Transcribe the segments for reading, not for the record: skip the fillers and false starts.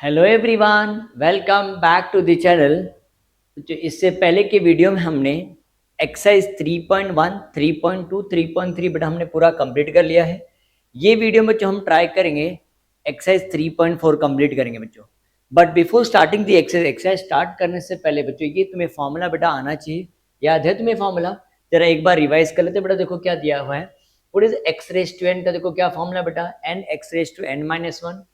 Hello everyone, welcome back to the channel. जो इससे पहले के वीडियो में हमने एक्सरसाइज 3.1, 3.2, 3.3 बट हमने पूरा कंप्लीट कर लिया है। ये वीडियो में जो हम ट्राई करेंगे एक्सरसाइज 3.4 कंप्लीट करेंगे बच्चों। But before starting the exercise start करने से पहले बच्चों ये तुम्हें फॉर्मूला बेटा आना चाहिए। याद है तुम्हें फॉर्मूला? जरा एक बार रिवाइज कर लेते बेटा। देखो क्या दिया हुआ है, what is x raise to n का देखो क्या फॉर्मूला बेटा, n x raise to n minus one.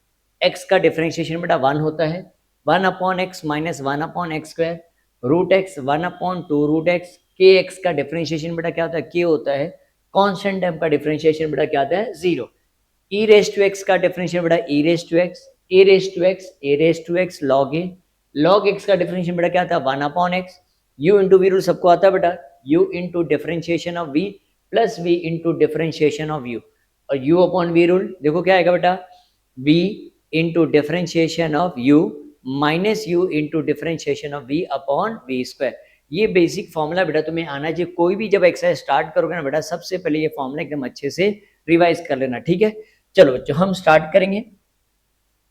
X का डिफरेंशिएशन बेटा वन होता है, one upon x minus one upon x square, root x one upon two root x. के x का डिफरेंशिएशन बेटा क्या होता है, के होता है। कांस्टेंट टर्म का डिफरेंशिएशन बेटा क्या होता है, zero. E raise to x का डिफरेंशिएशन बेटा e raise to x, a raise to x, a raise to x log a. Log x का डिफरेंशिएशन बेटा क्या होता है, one upon x. U into v rule सबको आता है बेटा, u into differentiation of v plus v into differentiation of u. और यू अपॉन वी रूल देखो क्या आएगा बेटा, v into differentiation of u minus u into differentiation of v upon v square. ये बेसिक फॉर्मूला बेटा तुम्हें आना चाहिए। कोई भी जब एक्सरसाइज स्टार्ट करोगे ना बेटा, सबसे पहले ये फॉर्मूला एकदम अच्छे से रिवाइज कर लेना, ठीक है। चलो बच्चों हम स्टार्ट करेंगे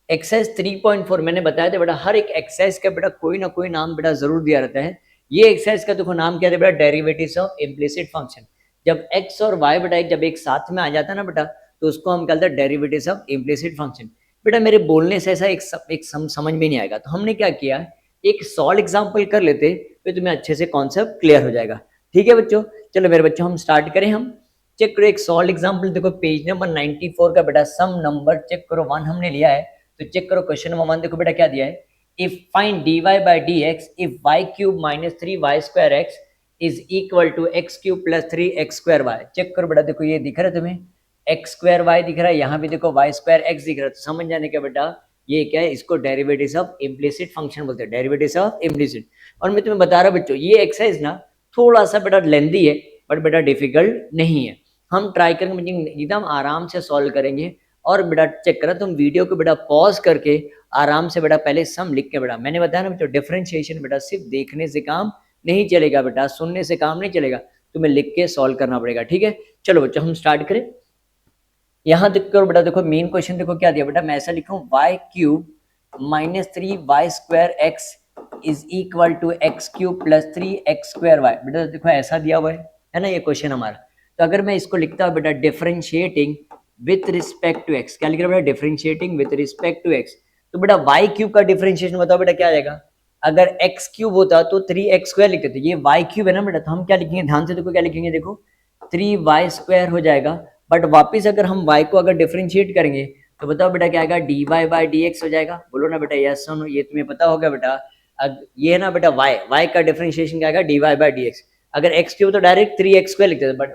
एक्सरसाइज 3.4। मैंने बताया था बेटा हर एक एक्सरसाइज का बेटा कोई ना कोई नाम बेटा जरूर दिया रहता है। ये एक्सरसाइज का देखो नाम क्या था बेटा, डेरिवेटिव्स ऑफ इम्प्लिसिट फंक्शन। जब x और y बेटा जब एक साथ में आ जाता है ना बेटा, तो उसको हम कहते हैं डेरिवेटिव्स ऑफ इम्प्लिसिट फंक्शन। बेटा मेरे बोलने से ऐसा एक समझ में नहीं आएगा, तो हमने क्या किया, एक सॉल्व एग्जाम्पल कर लेते, फिर तुम्हें अच्छे से कॉन्सेप्ट क्लियर हो जाएगा। ठीक है बच्चों, चलो मेरे बच्चों हम स्टार्ट करें। हम चेक करो एक सॉल्व एग्जाम्पल, देखो पेज नंबर 94 का बेटा सम नंबर चेक करो 1 हमने लिया है। तो चेक करो क्वेश्चन नंबर 1, देखो बेटा क्या दिया है, if find dy by dx if y cube minus 3y square x is equal to x cube plus 3x square y। Check करो बेटा, देखो ये दिख रहा है तुम्हें, एक्स स्क्वायर वाई दिख रहा है, यहाँ भी देखो वाई स्क्वायर एक्स दिख रहा है। तो समझ जाने का बेटा ये क्या है, इसको डेरिवेटिव्स ऑफ इम्प्लिसिट फंक्शन बोलते हैं, डेरिवेटिव्स ऑफ इम्प्लिसिट। और मैं तुम्हें बता रहा हूँ बच्चों ये एक्सरसाइज ना थोड़ा सा बेटा लेंदी है, बट बेटा डिफिकल्ट नहीं है। हम ट्राई करेंगे एकदम आराम से सॉल्व करेंगे। और बेटा चेक करा तुम वीडियो को बेटा पॉज करके आराम से बेटा पहले सम लिख के बेटा, मैंने बताया ना बच्चों डिफरेंशिएशन बेटा सिर्फ देखने से काम नहीं चलेगा बेटा, सुनने से काम नहीं चलेगा, तुम्हें लिख के सॉल्व करना पड़ेगा। ठीक है, चलो बच्चों हम स्टार्ट करें। यहाँ देखो बेटा, देखो मेन क्वेश्चन देखो क्या दिया बेटा, मैं ऐसा लिख रहा हूँ y cube minus 3y square x is equal to x cube plus 3x square y. बेटा देखो ऐसा दिया हुआ है ना ये क्वेश्चन हमारा। तो अगर मैं इसको लिखता हूँ बेटा differentiating with respect to x, क्या लिख रहा है बेटा, differentiating with respect to x. तो बेटा वाई क्यूब का डिफरेंशिएशन बताओ बेटा क्या आ जाएगा, अगर एक्स क्यूब होता तो 3x स्क्वायर लिखते थे, ये वाई क्यूब है ना बेटा, तो हम क्या लिखेंगे ध्यान से देखो क्या लिखेंगे, देखो 3y स्क्वायर हो जाएगा। बट वापस अगर हम y को अगर डिफरेंशिएट करेंगे तो बताओ बेटा क्या आएगा, dy बाई dx हो जाएगा। बोलो ना बेटा यस और नो, ये तुम्हें पता होगा बेटा। ये है ना बेटा y का डिफरेंशिएशन क्या आएगा, dy बाई dx। अगर x क्यूब तो डायरेक्ट 3x स्क्वायर लिखते थे, बट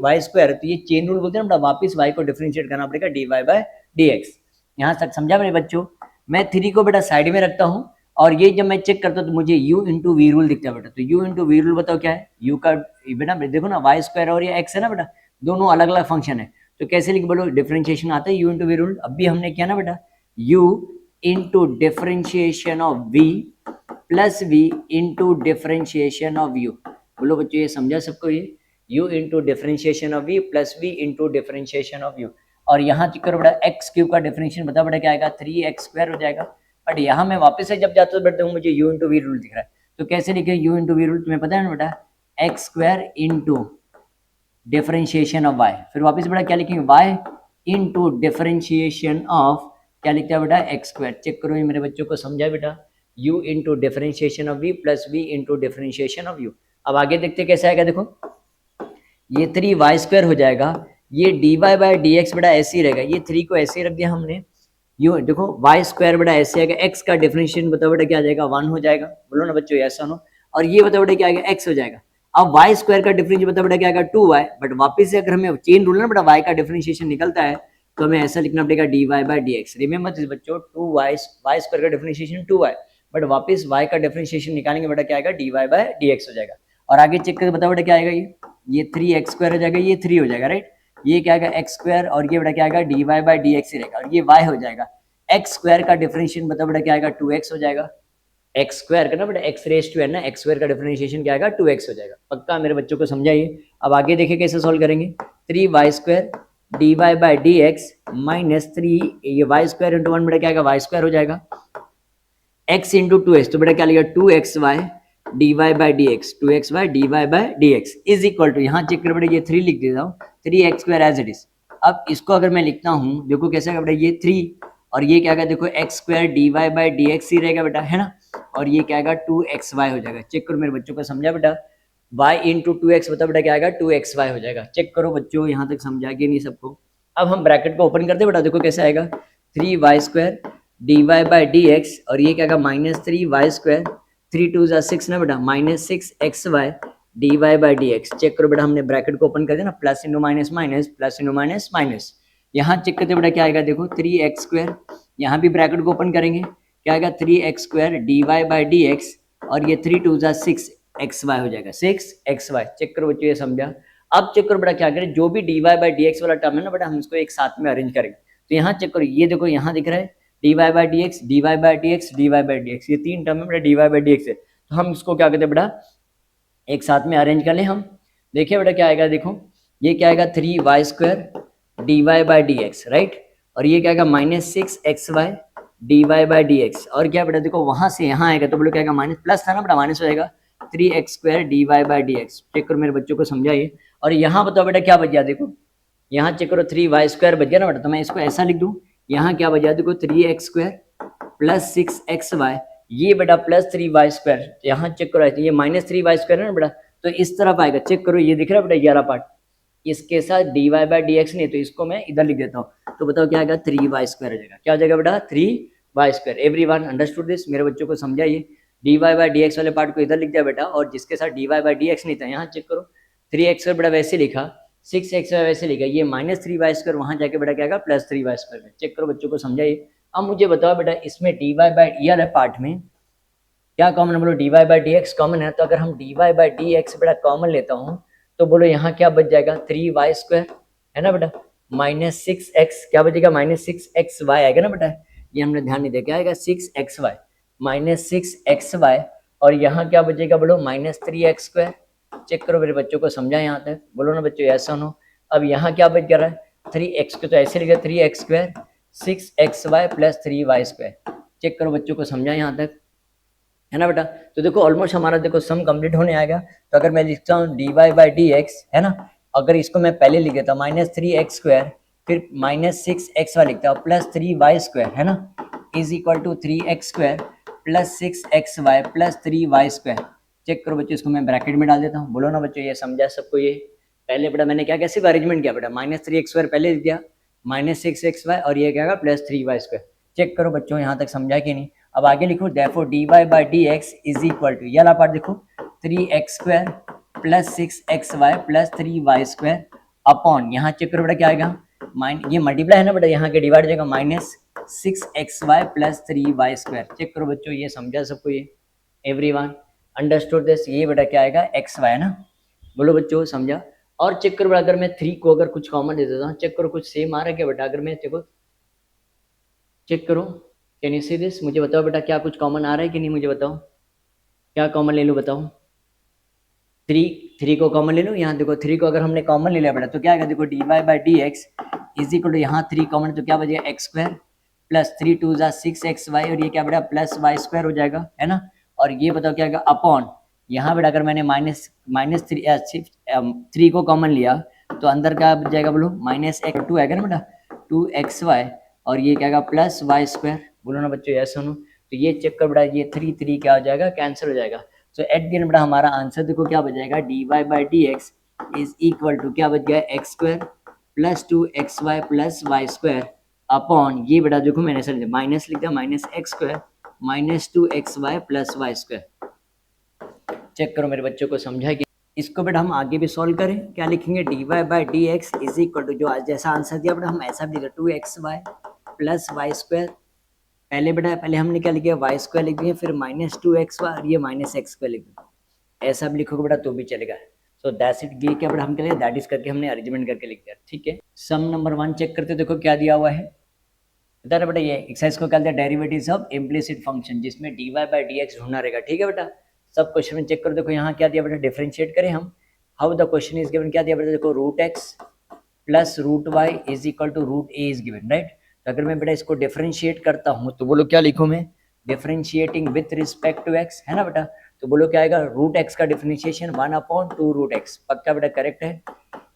y स्क्वायर तो ये चेन रूल बोलते हैं ना बेटा, वापस y को डिफरेंशिएट करना पड़ेगा dy बाई dx। यहाँ तक समझा मेरे बच्चों? मैं 3 को बेटा साइड में रखता हूँ, और ये जब मैं चेक करता हूँ तो मुझे u इंटू वी रूल दिखता है बेटा। तो u इंटू वी रूल बताओ क्या है, u का बेटा देखो ना y स्क्वायर और ये x है ना बेटा, दोनों अलग अलग फंक्शन है। तो कैसे लिख बोलो, डिफरेंशिएशन आता है u इंटू वी रूल। अभी हमने किया ना बेटा, u into differentiation of v plus v into differentiation of u। बोलो बच्चों ये समझा सबको, ये u into differentiation of v plus v into differentiation of u। और यहाँ चेक करो बेटा एक्स क्यूब का डिफरेंशिएशन बता बेटा क्या आएगा, 3x स्क्वायर हो जाएगा। बट यहाँ मैं वापस से जब जाता हूँ बेटा मुझे u इंटू वी रूल दिख रहा है। तो कैसे लिखे u इंटू वी रूल, तुम्हें पता है ना बेटा, x square into differentiation of y। फिर वापस बेटा क्या लिखेंगे, y इंटू डिफरेंशिएशन ऑफ क्या लिखता है बेटा, एक्स स्क्वायर। चेक करो ये मेरे बच्चों को समझा बेटा, u into differentiation of v plus v into differentiation of u। अब आगे देखते कैसे आएगा, देखो ये 3y स्क्वायर हो जाएगा, ये dy बाई dx बेटा ऐसे ही रहेगा, ये 3 को ऐसे ही रख दिया हमने। यू देखो y स्क्वायर बेटा ऐसे आएगा, x का डिफरेंशिएशन बताओ बेटा क्या आ जाएगा, 1 हो जाएगा। बोलो ना बच्चों ऐसा नो। और ये बताओ बेटा क्या आएगा, x हो जाएगा। अब y स्क्वायर का डिफरेंशिएशन बताओ बेटा क्या आएगा, 2y। बट वापस से अगर हमें चेन रूल ना बेटा y का डिफरेंशिएशन निकलता है तो हमें ऐसा लिखना पड़ेगा dy by dx। Remember this बच्चों, 2y y स्क्वायर का डिफरेंशिएशन 2y, बट वापस y का डिफरेंशिएशन निकालेंगे बेटा क्या आएगा, dy बाई dx हो जाएगा। और आगे चेक करके बताओ बेटा क्या आएगा, ये 3x स्क्वायर हो जाएगा, ये 3 हो जाएगा, राइट। ये क्या आएगा एक्स स्क्वायर, और ये बेटा क्या आएगा dy बाई dx ही रहेगा, और ये y हो जाएगा। एक्स स्क्वायर का डिफरेंशिएशन बताओ बेटा क्या आएगा, 2x हो जाएगा। एक्स स्क्वायर का ना बेटा एक्स रेज टू एन ना, एक्स स्क्वायर का डिफरेंशिएशन क्या आएगा, 2x हो जाएगा। पक्का मेरे बच्चों को समझाइए। अब आगे देखिए कैसे सॉल्व करेंगे, 3y square dy by dx minus 3, ये y स्क्वायर इंटू 1 बेटा क्या आएगा, y स्क्वायर हो जाएगा। x इंटू टू एक्स, तो बेटा क्या लिखा two x y d y by d x, two x y d y by d x is equal to, यहाँ चेक कर बेटा ये 3 लिख देता हूँ, 3x square as it is. अब इसको अगर मैं लिखता हूँ, देखो कैसे बेटा ये 3 और ये क्या आएगा देखो x square d y by d x ही रहेगा बेटा, है ना, और ये क्या आएगा 2xy हो जाएगा। चेक करो मेरे बच्चों को, समझा बेटा, y इंटू टू एक्स बता बेटा क्या आएगा 2xy हो जाएगा। चेक करो बच्चों, यहाँ तक समझा कि नहीं सबको। अब हम ब्रैकेट को ओपन करते बेटा, देखो कैसे आएगा 3y square d y by d x, और ये क्या आएगा -3y स्क्वायर, 3 2 जा 6 ना बेटा, -6xy d y by d x. Check करो बेटा, हमने ब्रैकेट को ओपन कर दिया ना, plus into minus minus, plus into minus minus. यहाँ चेक करते बेटा क्या आएगा देखो 3x स्क्वायर, यहाँ भी ब्रैकेट को ओपन करेंगे, क्या आएगा 3x square d y by d x, और ये 3 2 जा 6xy हो जाएगा 6xy। चेक करो बच्चों, ये समझा। अब चेक करो बेटा क्या करें, जो भी d y by d x वाला टर्म है ना बेटा, हम इसको एक साथ में अरेंज करेंगे। तो यहाँ चेक करो, ये देखो यहाँ दिख रहा है d y by d x, d y by d x, d y by d x, ये 3 टर्म है बेटा d y by d x है। तो हम इसको क्या कहते हैं बेटा, एक साथ में अरेंज कर लें हम। देखिए बेटा क्या आएगा, देखो ये क्या आएगा 3y square d y by d x, right, और ये क्या आएगा -6xy d y by d x, और क्या बेटा देखो वहां से यहाँ आएगा तो बोलो क्या आएगा माइनस, प्लस था ना बेटा माइनस हो जाएगा 3x square d y by d x. Check करो मेरे बच्चों को समझाइए। और यहाँ बताओ बेटा क्या बच गया, देखो यहाँ चेक करो 3y स्क्वायर बच गया ना बेटा, तो मैं इसको ऐसा लिख दूँ, यहाँ क्या बच गया देखो 3x स्क्वायर प्लस 6xy, ये बेटा प्लस 3y स्क्वायर, यहाँ चेक करो ये -3y स्क्वायर है ना बेटा, तो इस तरफ आएगा। चेक करो ये दिख रहा है बेटा 11 पार्ट, इसके साथ d y by d x नहीं, तो इसको मैं इधर लिख देता हूँ। तो बताओ क्या आएगा 3y स्क्वायर हो जाएगा, क्या हो जाएगा बेटा 3y square. Everyone understood this, मेरे बच्चों को समझाइए। D y by d x वाले पार्ट को इधर लिख दिया बेटा, और जिसके साथ d y by d x नहीं था, यहाँ चेक करो 3x बेटा वैसे लिखा, 6xy वैसे लिखा, ये -3y स्क्वायर वहाँ जाके बेटा क्या आएगा +3y स्क्वायर में। चेक करो बच्चों को समझाइए। अब मुझे बताओ बेटा इसमें डी वाई बाई ई वाले पार्ट में क्या कॉमन है, बोलो d y by d x common है, तो अगर हम d y by d x बेटा कॉमन लेता हूँ तो बोलो यहाँ क्या बच जाएगा 3y स्क्वायर, है ना बेटा, -6x क्या बचेगा -6xy आएगा ना बेटा, ये हमने ध्यान नहीं दिया, क्या आएगा 6xy -6xy, और यहाँ क्या बचेगा बोलो -3x स्क्वायर। चेक करो मेरे बच्चों को समझा यहाँ तक, बोलो ना बच्चों ऐसा नो। अब यहाँ क्या बच रहा है 3x को, तो ऐसे लिखा 3x square 6xy plus 3y square. Check करो बच्चों को समझा यहाँ तक, है ना बेटा। तो देखो ऑलमोस्ट हमारा देखो सम कंप्लीट होने आएगा। तो अगर मैं लिखता हूँ d y by d x, है ना, अगर इसको मैं पहले लिख देता हूँ -3x स्क्वायर, फिर -6xy लिखता हूँ प्लस 3y स्क्वायर, है ना, is equal to 3x square plus 6xy plus 3y square. Check करो बच्चों, इसको मैं ब्रैकेट में डाल देता हूँ। बोलो ना बच्चों ये समझा सबको। ये पहले बेटा मैंने क्या कैसे अरेंजमेंट किया बेटा, -3x स्क्वायर पहले लिख दिया, -6xy, और ये क्या प्लस 3y स्क्वायर। चेक करो बच्चों यहाँ तक समझा कि नहीं। अब आगे लिखो therefore d y by d x is equal to, ये वाला पार्ट देखो 3x square plus 6xy plus 3y square upon, यहाँ चेक करो बेटा क्या आएगा, ये मल्टीप्लाई है ना बेटा, यहाँ के डिवाइड हो जाएगा -6xy plus 3y square. Check करो बच्चों ये समझा सबको, ये एवरीवन अंडरस्टूड दिस। ये बेटा क्या आएगा xy, है ना, बोलो बच्चों समझा। और चेक करो बेटा अगर मैं 3 को अगर कुछ कॉमन दे देता हूँ, चेक करो कुछ सेम आ रहा है क्या बेटा, अगर मैं देखो चेक करो, कैन यू सी दिस, मुझे बताओ बेटा क्या कुछ कॉमन आ रहा है कि नहीं, मुझे बताओ क्या कॉमन ले लूँ बताओ। 3 को कॉमन ले लूँ, यहाँ देखो 3 को अगर हमने कॉमन ले लिया बेटा तो क्या आएगा देखो d y by d x is equal to, यहाँ 3 कॉमन तो क्या बचेगा x स्क्वायर प्लस 3 2 जा 6xy, और ये क्या बेटा प्लस y स्क्वायर हो जाएगा, है ना। और ये बताओ क्या आएगा अपॉन, यहाँ बेटा अगर मैंने -3 को कॉमन लिया तो अंदर क्या बच जाएगा बोलो -2 आएगा ना बेटा 2xy, और ये क्या आएगा प्लस y स्क्वायर। बोलो ना बच्चों यस सुनो। तो ये चेक कर बेटा ये 3 क्या हो जाएगा कैंसिल हो जाएगा। तो एट द एंड बेटा हमारा आंसर देखो क्या बच जाएगा d y by d x is equal to क्या बच गया x square plus 2xy plus y square upon, ये बेटा देखो मैंने ऐसा माइनस लिख दिया -x square -2xy plus y square. Check करो मेरे बच्चों को समझा कि इसको बेटा हम आगे भी सॉल्व करें, क्या लिखेंगे d y by d x is equal to, जो आज जैसा आंसर दिया बेटा हम ऐसा भी लिखा 2xy प्लस y स्क्वायर। पहले बेटा पहले हमने क्या लिखा y स्क्वायर लिख दिया, फिर -2xy और ये -x स्क्वायर लिख दिया, ऐसा भी लिखोगे बेटा तो भी चलेगा। सो दैट्स इट, ये क्या बेटा हम क्या दैट इज करके हमने अरेंजमेंट करके लिख दिया, ठीक है। सम नंबर 1 चेक करते देखो क्या दिया हुआ है, बता रहे बेटा ये एक्सरसाइज को क्या दिया डेरिवेटिव्स ऑफ इम्प्लिसिट फंक्शन, जिसमें d y by d x ढूंढना रहेगा, ठीक है बेटा। सब क्वेश्चन में चेक करो, देखो यहाँ क्या दिया बेटा, डिफरेंशिएट करें हम, how the question is given, क्या दिया बेटा देखो √x plus √y is equal to √a is given, right. तो अगर मैं बेटा इसको डिफरेंशिएट करता हूँ तो बोलो क्या लिखूँ मैं, differentiating with respect to x, है ना बेटा। तो बोलो क्या आएगा, रूट एक्स का डिफरेंशिएशन 1/2 रूट एक्स। पक्का बेटा, करेक्ट है।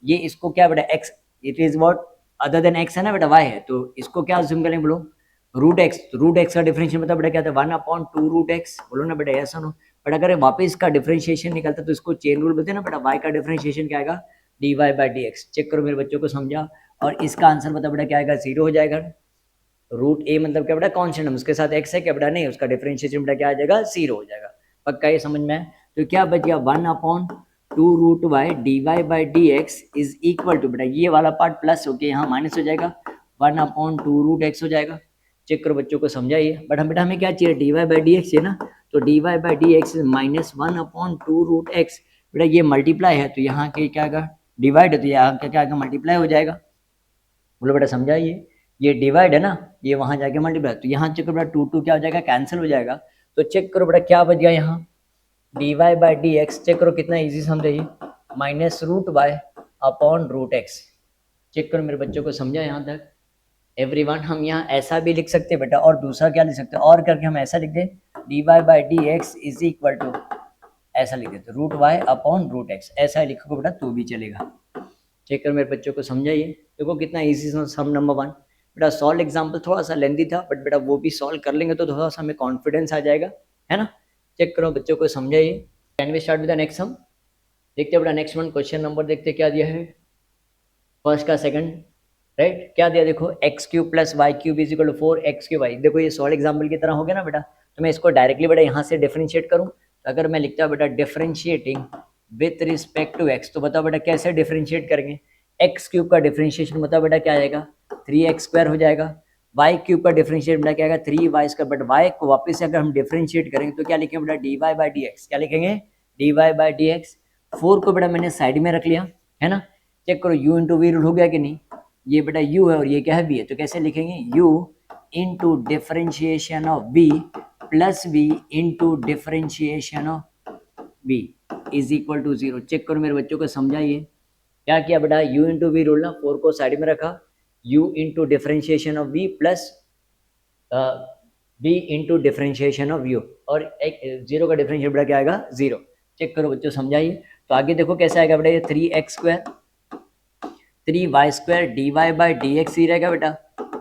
ये इसको क्या बेटा, x it is what other than x है ना बेटा, वाई है, तो इसको क्या अज्यूम करें, बोलो रूट एक्स। रूट एक्स का डिफरेंशिएशन मतलब बेटा क्या था, 1/2 रूट एक्स। बोलो ना बेटा, ऐसा नो। बट अगर वापस इसका डिफरेंशिएशन निकलता तो इसको चेन रूल बोलते हैं ना बेटा, वाई का डिफरेंशिएशन क्या आएगा, d y by d x. Check करो मेरे बच्चों को, समझा। और इसका आंसर बता बेटा क्या आएगा, 0 हो जाएगा। रूट ए मतलब क्या बेटा, कॉन्स्टेंट, उसके साथ एक्स है क्या बेटा, नहीं, उसका डिफरेंशिएशन बेटा क्या आ जाएगा, 0 हो जाएगा। पक्का ये समझ में है। तो क्या बच गया, 1/2 root y d y by d x is equal to बेटा, ये वाला पार्ट प्लस होके यहाँ माइनस हो जाएगा, 1/2 रूट एक्स हो जाएगा। चेक करो बच्चों को, समझाइए। बट हम बेटा हमें क्या चाहिए, d y by d x चाहिए ना, तो d y by d x -1/2 root x. बेटा ये मल्टीप्लाई है तो यहाँ के क्या आएगा, डिवाइड है तो यहाँ क्या आएगा, मल्टीप्लाई हो जाएगा। बोलो बेटा समझाइए, ये डिवाइड है ना, ये वहां जाके मल्टीप्लाई, तो यहाँ चेक करो बेटा 2 क्या हो जाएगा, कैंसिल हो जाएगा। तो चेक करो बेटा क्या बच गया यहाँ, d y by d x. Check करो कितना इजी समझाइए, -√y/√x। चेक करो मेरे बच्चों को, समझा यहाँ तक एवरीवन। हम यहाँ ऐसा भी लिख सकते हैं बेटा, और दूसरा क्या लिख सकते हैं, और करके हम ऐसा लिख दें, d y by d x is equal to, ऐसा लिख देते √y/√x, ऐसा लिखोगे बेटा तो भी चलेगा। चेक कर मेरे बच्चों को, समझाइए। देखो कितना इजी सम नंबर 1। बेटा सॉल्व एग्जाम्पल थोड़ा सा लेंदी था, बट बेटा वो भी सॉल्व कर लेंगे तो थोड़ा सा हमें कॉन्फिडेंस आ जाएगा, है ना। चेक करो बच्चों को, समझाइए। Can we start with the next sum. देखते हैं बेटा नेक्स्ट वन, क्वेश्चन नंबर देखते क्या दिया है, फर्स्ट का सेकंड, राइट। क्या दिया देखो, x³ + y³ is equal to 4x³y। देखो ये सॉल्व एग्जाम्पल की तरह हो गया ना बेटा, तो मैं इसको डायरेक्टली बेटा यहाँ से डिफरेंशिएट करूँ, तो अगर मैं लिखता बेटा differentiating with respect to x, तो बताओ बेटा कैसे डिफरेंशिएट करेंगे। x³ का डिफरेंशिएशन बताओ बेटा क्या आएगा, 3x² हो जाएगा। y³ का डिफरेंशिएट बेटा क्या आएगा, 3y²। बट y को वापस से अगर हम डिफरेंशिएट करेंगे तो क्या लिखेंगे बेटा, dy बाई डी एक्स। क्या लिखेंगे, dy बाई डी एक्स। 4 को बेटा मैंने साइड में रख लिया, है ना। चेक करो u इंटू वी रूल हो गया कि नहीं, ये बेटा u है और ये क्या है, v है, तो कैसे लिखेंगे, u into differentiation of v plus v into differentiation of v is equal to 0। Check करो मेरे बच्चों को, समझाइए। क्या किया बेटा, u इंटू वी रूल ना, 4 को साइड में रखा, u into differentiation of v plus v into differentiation of u, और एक 0 का डिफरेंशिएट बेटा क्या आएगा, 0। चेक करो बच्चों, समझाइए। तो आगे देखो कैसे आएगा बेटा, ये 3x² 3y² dy by d x ही रहेगा बेटा।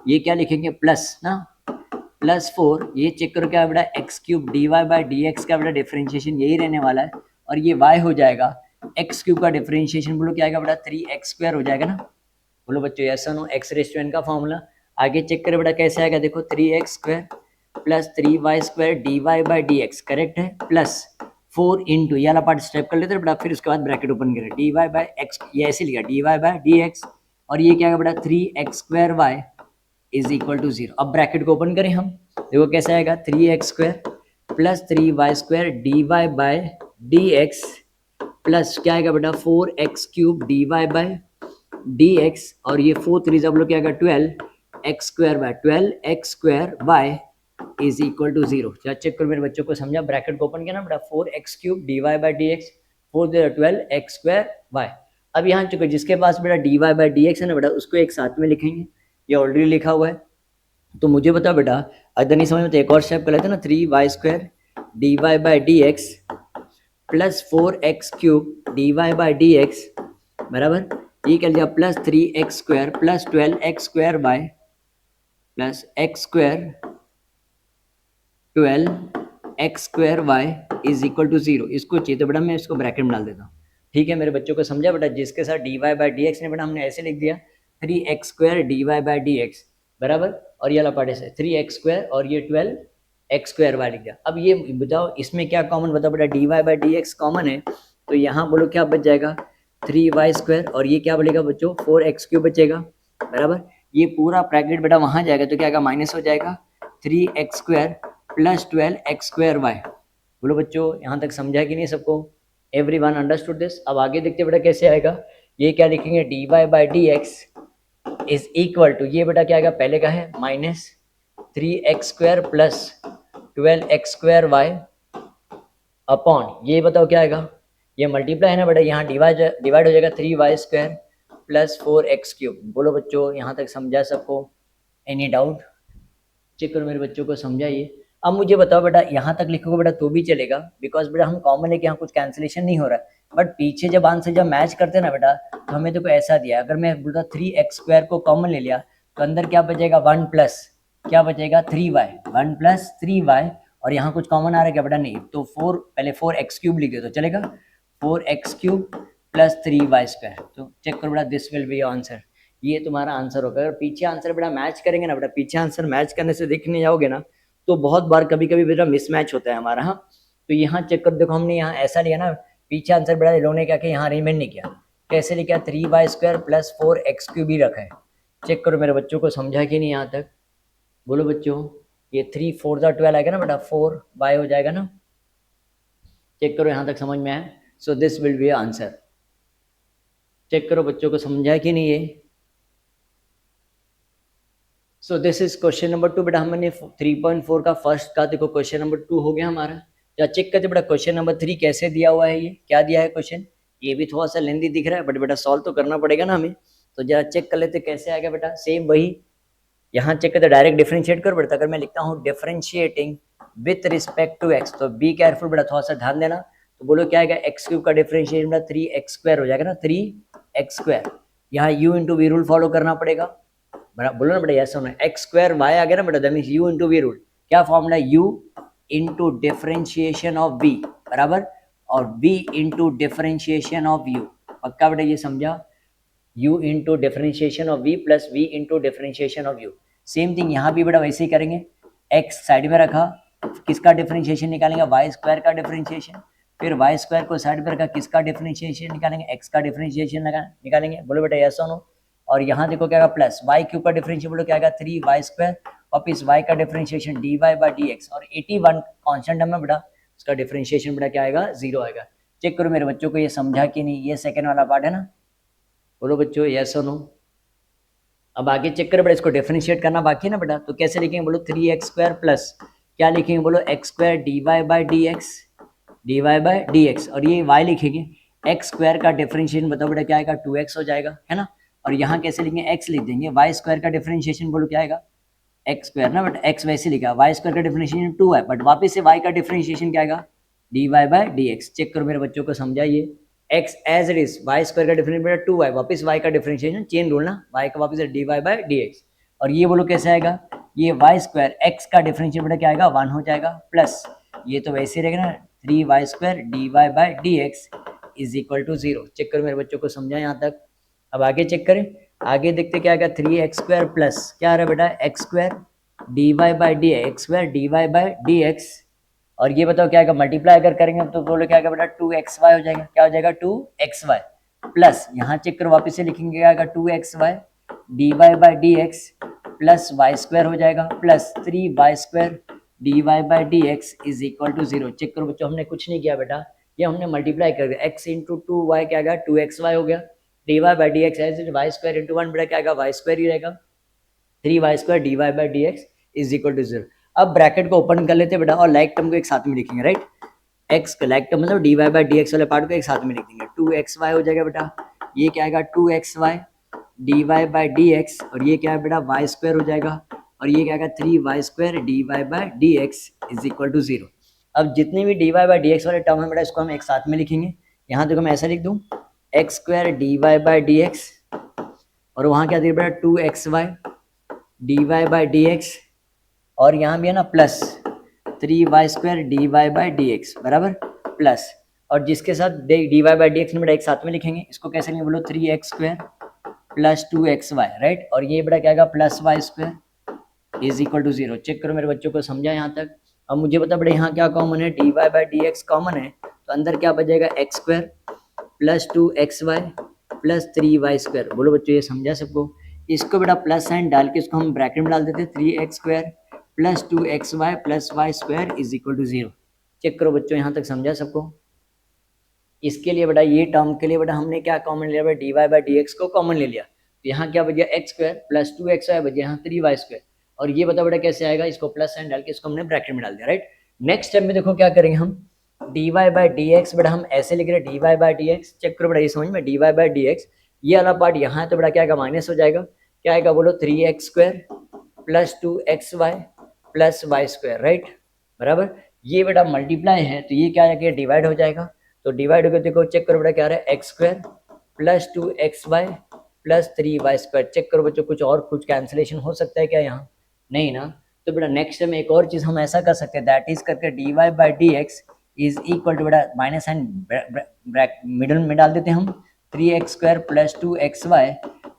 ये क्या लिखेंगे, प्लस ना, +4। ये चेक करो क्या है बेटा, x³ dy by d x का बेटा डिफरेंशिएशन यही रहने वाला है, और ये y हो जाएगा, x³ का डिफरेंशिएशन बोलो क्या आएगा बेटा, 3x² हो जाएगा ना। बोलो बच्चों ऐसा नो, x⁻n का फॉर्मूला। आगे चेक करो बेटा कैसे आएगा, देखो 3x² + 3y² dy by d x, correct है, प्लस 4 इंटू, ये वाला पार्ट स्टेप कर लेते हैं बेटा, फिर उसके बाद ब्रैकेट ओपन करें, dy बाई एक्स, ये ऐसे लिखा dy बाई डी एक्स, और ये क्या है बेटा 3x² y is equal to 0। अब ब्रैकेट को ओपन करें हम, देखो कैसे आएगा, 3x² + 3y² dy by d x plus क्या आएगा बेटा, 4x³ dy by d x, और ये 4 3 जब लोग क्या आएगा, 12x² by 12x² y is equal to 0। Check करो मेरे बच्चों को, समझा। ब्रैकेट को ओपन किया ना बेटा, 4x³ dy by d x, 4 12x² y। अब यहाँ चुके जिसके पास बेटा dy बाई डी एक्स है ना बेटा, उसको एक साथ में लिखेंगे, ये ऑलरेडी लिखा हुआ है। तो मुझे बता बेटा, अगर नहीं समझ में तो एक और स्टेप कर लेते हैं ना, 3y² dy by d x plus 4x³ dy by d x बराबर, ये कर लिया, plus 3x² plus 12x² y plus x² 12x² y is equal to 0। इसको चाहिए तो बेटा मैं इसको ब्रैकेट में डाल देता हूँ, ठीक है मेरे बच्चों को, समझा बेटा। जिसके साथ dy बाई डी एक्स ने बेटा हमने ऐसे लिख दिया, 3x² dy by d x बराबर, और ये वाला पार्ट ऐसे 3x² और ये 12x² y लिख दिया। अब ये बताओ इसमें क्या कॉमन, बताओ बेटा dy by d x common है, तो यहाँ बोलो क्या बच जाएगा, 3y² और ये क्या बचेगा बच्चों, 4x³ बचेगा बराबर। ये पूरा ब्रैकेट बेटा वहाँ जाएगा तो क्या आएगा, माइनस हो जाएगा, 3x² प्लस 12x² y। बोलो बच्चों यहाँ तक समझा कि नहीं सबको, एवरीवन अंडरस्टूड दिस। अब आगे देखते बेटा कैसे आएगा, ये क्या लिखेंगे, dy by d x is equal to, ये बेटा क्या आएगा, पहले का है -3x² plus 12x² y upon, ये बताओ क्या आएगा, ये मल्टीप्लाई है ना बेटा, यहाँ डिवाइड हो जाएगा, 3y² प्लस 4x³। बोलो बच्चों यहाँ तक समझा सबको, एनी डाउट। चेक करो मेरे बच्चों को, समझाइए। अब मुझे बताओ बेटा, यहाँ तक लिखोगे बेटा तो भी चलेगा, बिकॉज बेटा हम कॉमन है कि यहाँ कुछ कैंसिलेशन नहीं हो रहा है, बट पीछे जब आंसर जब मैच करते हैं ना बेटा, तो हमें देखो ऐसा दिया, अगर मैं बोलता 3x² को कॉमन ले लिया तो अंदर क्या बचेगा, 1 प्लस क्या बचेगा 3y, 1 प्लस 3y, और यहाँ कुछ कॉमन आ रहा है क्या बेटा, नहीं, तो 4 पहले 4x³ लिख दे तो चलेगा, 4x³ प्लस 3y², तो चेक करो बेटा, दिस विल बी आंसर, ये तुम्हारा आंसर होगा। अगर पीछे आंसर बेटा मैच करेंगे ना बेटा, पीछे आंसर मैच करने से देखने जाओगे ना तो बहुत बार कभी कभी बेटा मिसमैच होता है हमारा। हाँ, तो यहाँ चेक कर, देखो हमने यहाँ ऐसा लिया ना, पीछे आंसर बेटा लोगों ने क्या किया, यहाँ अरेंजमेंट नहीं किया, कैसे लिखा, 3y² प्लस 4x³ ही रखा है। चेक करो मेरे बच्चों को समझा कि नहीं यहाँ तक, बोलो बच्चों, ये 3 4 12 आएगा ना बेटा, 4y हो जाएगा ना, चेक करो यहाँ तक समझ में आया, so this will be answer. Check करो बच्चों को समझा कि नहीं ये, so this is question number 2 बेटा, हमने 3.4 का फर्स्ट का देखो क्वेश्चन नंबर 2 हो गया हमारा। या चेक करते बेटा क्वेश्चन नंबर 3 कैसे दिया हुआ है, ये क्या दिया है क्वेश्चन, ये भी थोड़ा सा लेंदी दिख रहा है बट बेटा सॉल्व तो करना पड़ेगा ना हमें, तो जरा चेक कर लेते कैसे आएगा बेटा, सेम वही, यहाँ चेक करते डायरेक्ट डिफरेंशिएट कर बेटा, अगर मैं लिखता हूँ differentiating with respect to x, तो बी केयरफुल बेटा, थोड़ा सा ध्यान देना, तो बोलो क्या आएगा, x³ का डिफरेंशिएशन बेटा 3x² हो जाएगा ना, 3x², यहाँ u into v rule follow करना पड़ेगा, बोलो ना बेटा, यस होना, x² y आ गया ना बेटा, that means u into v rule, क्या formula, u into differentiation of v बराबर, और v into differentiation of u, पक्का बेटा ये समझा, u into differentiation of v plus v into differentiation of u, same thing यहाँ भी बेटा वैसे ही करेंगे, x साइड में रखा, किसका डिफरेंशिएशन निकालेंगे, y² का डिफरेंशिएशन, फिर y² को साइड में रखा, किसका डिफरेंशिएशन निकालेंगे, x का डिफरेंशिएशन निकालेंगे, बोलो बेटा यस और नो, और यहाँ देखो क्या आएगा, प्लस y³ का डिफरेंशिएशन बोलो क्या आएगा, 3y², वापिस y का डिफरेंशिएशन dy/dx, और 81 कांस्टेंट है बेटा, उसका डिफरेंशिएशन बेटा क्या आएगा, 0 आएगा। चेक करो मेरे बच्चों को ये समझा कि नहीं, ये सेकंड वाला पार्ट है ना, बोलो बच्चों यस और नो। अब आगे चेक करो बेटा, इसको डिफरेंशिएट करना बाकी है ना बेटा, तो कैसे लिखेंगे, बोलो 3x² प्लस क्या लिखेंगे, बोलो x² dy/dx, और ये y लिखेंगे, x² का डिफरेंशिएशन बताओ बेटा क्या आएगा, 2x हो जाएगा, है ना, और यहाँ कैसे लिखेंगे, x लिख देंगे, y² का डिफरेंशिएशन बोलो क्या आएगा, x² ना, बट x वैसे लिखा, y² का डिफरेंशिएशन 2 है, बट वापस से y का डिफरेंशिएशन क्या आएगा, dy/dx। चेक करो मेरे बच्चों को समझाइए, x as it is, y² का डिफरेंशिएशन बेटा 2 है, वापस y का डिफरेंशिएशन चेन रूल ना, y का वापस dy/dx, और ये बोलो कैसे आएगा, ये y² x का डिफरेंशिएशन बेटा क्या आएगा, 1 हो जाएगा, प्लस ये तो वैसे रहेगा ना, 3y² dy/dx is equal to 0। Check करो मेरे बच्चों को समझा यहाँ तक। अब आगे चेक करें, आगे देखते क्या आएगा, 3x² प्लस क्या आ रहा है बेटा, x² dy/dx, और ये बताओ क्या आएगा, मल्टीप्लाई अगर करेंगे तो बोलो क्या आएगा बेटा, 2xy हो जाएगा, क्या हो जाएगा, 2xy, प्लस यहाँ चेक करो वापस से लिखेंगे क्या आएगा, 2xy dy/dx प्लस y² हो जाएगा, plus 3y² dy/dx is equal to 0। Check करो बच्चों, हमने कुछ नहीं किया बेटा, ये हमने मल्टीप्लाई कर दिया, x इंटू 2y क्या आएगा, 2xy हो गया, dy/dx एज y² इंटू 1 बेटा क्या आएगा, y² ही रहेगा, 3y² dy/dx is equal to 0। अब ब्रैकेट को ओपन कर लेते बेटा, और लाइक टर्म को एक साथ में लिखेंगे, राइट, x का लाइक टर्म मतलब dy/dx वाले पार्ट को एक साथ में लिख देंगे, 2xy हो जाएगा बेटा, ये क्या आएगा, 2xy dy/dx, और ये क्या है बेटा, y² हो जाएगा, और ये क्या आएगा, 3y² dy/dx is equal to 0। अब जितने भी dy/dx वाले टर्म है बेटा, इसको हम एक साथ में लिखेंगे, यहाँ देखो मैं ऐसा लिख दूँ, x² dy/dx, और वहाँ क्या दिया बेटा, 2xy dy/dx, और यहाँ भी है ना प्लस 3y² dy/dx बराबर, प्लस, और जिसके साथ dy/dx में बेटा एक साथ में लिखेंगे, इसको कैसे लिखेंगे, बोलो 3x² प्लस 2xy, राइट, और ये बेटा क्या आएगा, plus y² is equal to 0। Check करो मेरे बच्चों को समझा यहाँ तक। अब मुझे बता बेटा यहाँ क्या कॉमन है, dy/dx कॉमन है, तो अंदर क्या बचेगा, x² plus 2xy plus 3y²। बोलो बच्चों ये समझा सबको, इसको बेटा प्लस साइन डाल के इसको हम ब्रैकेट में डाल देते हैं, 3x² plus 2xy plus y² is equal to 0। Check करो बच्चों यहाँ तक समझा सबको। इसके लिए बेटा ये टर्म के लिए बेटा हमने क्या कॉमन लिया, बेटा dy/dx को कॉमन ले लिया, तो यहाँ क्या बच गया, x² प्लस 2xy बच गया, यहाँ 3y², और ये बताओ बेटा कैसे आएगा, इसको प्लस साइन डाल के इसको हमने ब्रैकेट में डाल दिया, राइट। नेक्स्ट स्टेप में देखो क्या करेंगे हम, dy/dx बेटा हम ऐसे लिख रहे हैं, dy/dx, चेक करो बेटा ये समझ में, dy/dx ये वाला पार्ट यहाँ है तो बेटा क्या आएगा, माइनस हो जाएगा, क्या आएगा बोलो, 3x² plus 2xy plus y², right, बराबर। ये बेटा मल्टीप्लाई है तो ये क्या है, डिवाइड हो जाएगा। तो डिवाइड होकर देखो, चेक करो बेटा क्या रहा है, x square plus 2xy plus 3y square. Check करो बच्चों, कुछ कैंसिलेशन हो सकता है क्या यहाँ? नहीं ना। तो बेटा नेक्स्ट में एक और चीज हम ऐसा कर सकते हैं, दैट इज करके dy by d x is equal to बेटा माइनस साइन मिडल में डाल देते हैं हम, 3x square plus 2xy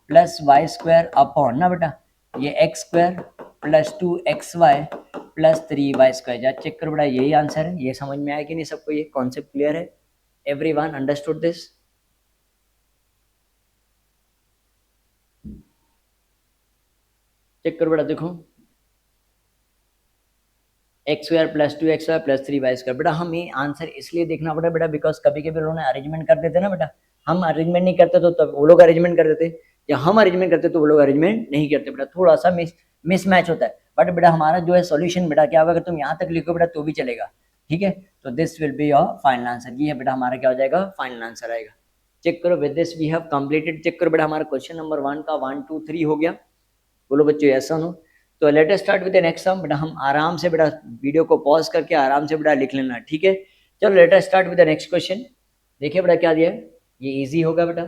plus y square upon ना बेटा ये x square plus 2xy plus 3y square. जा चेक करो बेटा, यही आंसर है। ये समझ में आया कि नहीं सबको? ये कॉन्सेप्ट क्लियर है? Everyone understood this? चेक करो बेटा, देखो x square plus 2xy plus 3y square. बेटा हम ये आंसर इसलिए देखना पड़ा बेटा, बिकॉज कभी कभी उन्होंने अरेंजमेंट कर देते ना बेटा, हम अरेंजमेंट नहीं करते तो तब वो लोग अरेंजमेंट कर देते, या हम अरेंजमेंट करते तो वो लोग अरेंजमेंट नहीं करते। बेटा थोड़ा सा मिसमैच होता है। बट बेटा हमारा जो है सॉल्यूशन बेटा क्या होगा, अगर तुम यहाँ तक लिखो बेटा तो भी चलेगा, ठीक है। तो this will be your final answer. ये बेटा हमारा क्या हो जाएगा, फाइनल आंसर आएगा। चेक करो, with this we have completed. Check करो बेटा, हमारा क्वेश्चन नंबर 1 का 1 2 3 हो गया। बोलो बच्चों ऐसा नो। तो let us start with the next sum. बेटा हम आराम से बेटा वीडियो को पॉज करके आराम से बेटा लिख लेना, ठीक है। चलो let us start with the next question. देखिए बेटा क्या दिया है, ये इजी होगा बेटा,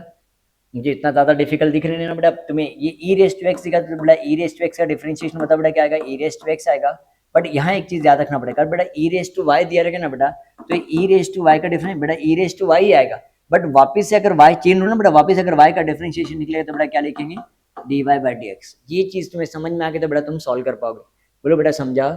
मुझे इतना ज्यादा डिफिकल्ट दिख रहे हैं ना बेटा तुम्हें। ये ई रेस टू एक्स दिखा तो बेटा ई रेस टू एक्स का डिफरेंशिएशन मतलब बेटा क्या आएगा, ई रेस टू एक्स आएगा। बट यहाँ एक चीज याद रखना पड़ेगा बेटा, ई रेस टू वाई दिया रहेगा ना बेटा, तो ई रेस टू वाई का डिफरेंस बेटा ई रेस टू वाई आएगा। बट वापिस से अगर वाई चेंज हो ना बेटा, वापिस अगर वाई का डिफरेंशिएशन निकलेगा तो बेटा क्या लिखेंगे, d y by d x. ये चीज तुम्हें समझ में आ गई तो बेटा तुम सॉल्व कर पाओगे। बोलो बेटा समझा।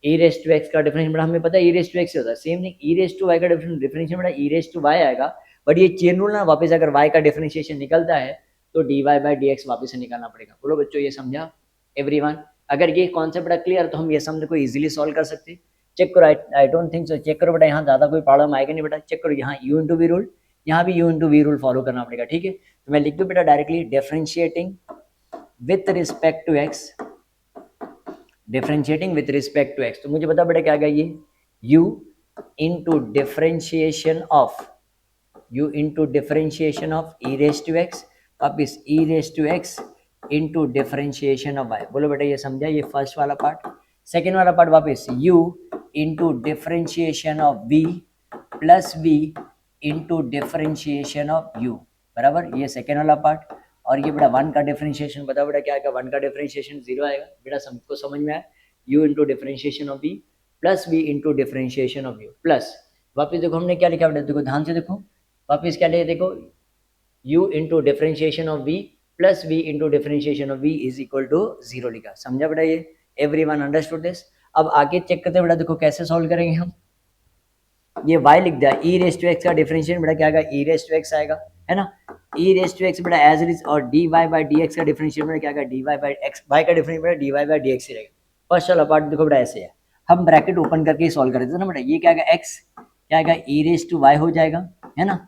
ई रेस टू एक्स का डिफरेंस बेटा हमें पता है ई रेस टू एक्स होता है, सेम नहीं ई रेस टू वाई का डिफरेंशिएशन बेटा ई रेस टू वाई आएगा। बट ये चेन रूल ना, वापस अगर वाई का डिफरेंशिएशन निकलता है तो d y by d x वापिस से निकालना पड़ेगा। बोलो बच्चों ये समझा एवरीवन? अगर ये कॉन्सेप्ट बेटा क्लियर तो हम ये सम को इजीली सॉल्व कर सकते हैं। चेक करो, I don't think so. Check करो बेटा, यहाँ ज्यादा कोई प्रॉब्लम आएगा नहीं बेटा। चेक करो, यहाँ यू इंटू वी रूल, यहाँ भी u into v rule follow करना पड़ेगा, ठीक है। तो मैं लिख दूँ बेटा directly, differentiating with respect to x, differentiating with respect to x. तो मुझे बता बेटा क्या गया ये, u into differentiation of, u into differentiation of e raise to x, वापिस e raise to x into differentiation of y। बोलो बेटा ये समझा, ये फर्स्ट वाला पार्ट। सेकेंड वाला पार्ट वापिस u into differentiation of v plus v into differentiation of u, बराबर। ये सेकेंड वाला पार्ट। और ये बेटा 1 का डिफरेंशिएशन बताओ बेटा क्या आएगा, 1 का डिफरेंशिएशन 0 आएगा। बेटा सबको समझ में आया, u into differentiation of v plus v into differentiation of u plus, वापिस देखो हमने क्या लिखा बेटा, देखो ध्यान से देखो, वापिस क्या लिखा देखो, u into differentiation of v plus v into differentiation of v is equal to 0 लिखा। समझा बेटा ये? Everyone understood this? अब आगे चेक करते बेटा, देखो कैसे सॉल्व करेंगे हम। ये y लिख दिया, ई रेस टू एक्स का डिफरेंशिएशन बेटा क्या आएगा, ई रेस टू एक्स आएगा, है ना। ई रेस टू एक्स बेटा एज इट इज, और d y by d x का डिफरेंशिएशन बेटा क्या आएगा, d y by x, y का डिफरेंशिएशन बेटा d y by d x ही रहेगा। फर्स्ट वाला पार्ट देखो बेटा ऐसे है, हम ब्रैकेट ओपन करके ही सॉल्व कर देते ना बेटा। ये क्या आएगा, एक्स क्या आएगा, ई रेस टू वाई हो जाएगा, है ना।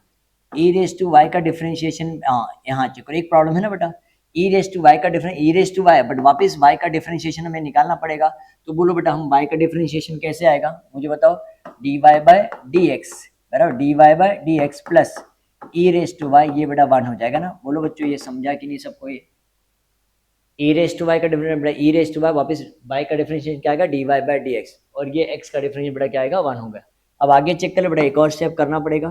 ई रेस टू वाई का डिफरेंशिएशन, यहाँ चेक करो एक प्रॉब्लम है ना बेटा, ई रेस टू वाई का difference, e raise to y, but वापस वाई का डिफरेंशिएशन हमें निकालना पड़ेगा। तो बोलो बेटा हम वाई का डिफरेंशिएशन कैसे आएगा, मुझे बताओ। D y by d x, बराबर d y by d x plus e raise to y, ये बेटा 1 हो जाएगा ना। बोलो बच्चों ये समझा कि नहीं सबको? ये ई रेस टू वाई का डिफरेंस बेटा ई रेस टू वाई, वापस वाई का डिफरेंशिएशन क्या आएगा, d y by d x, और ये एक्स का डिफरेंशिएशन बेटा क्या आएगा, 1 होगा। अब आगे चेक कर लो बेटा, एक और स्टेप करना पड़ेगा,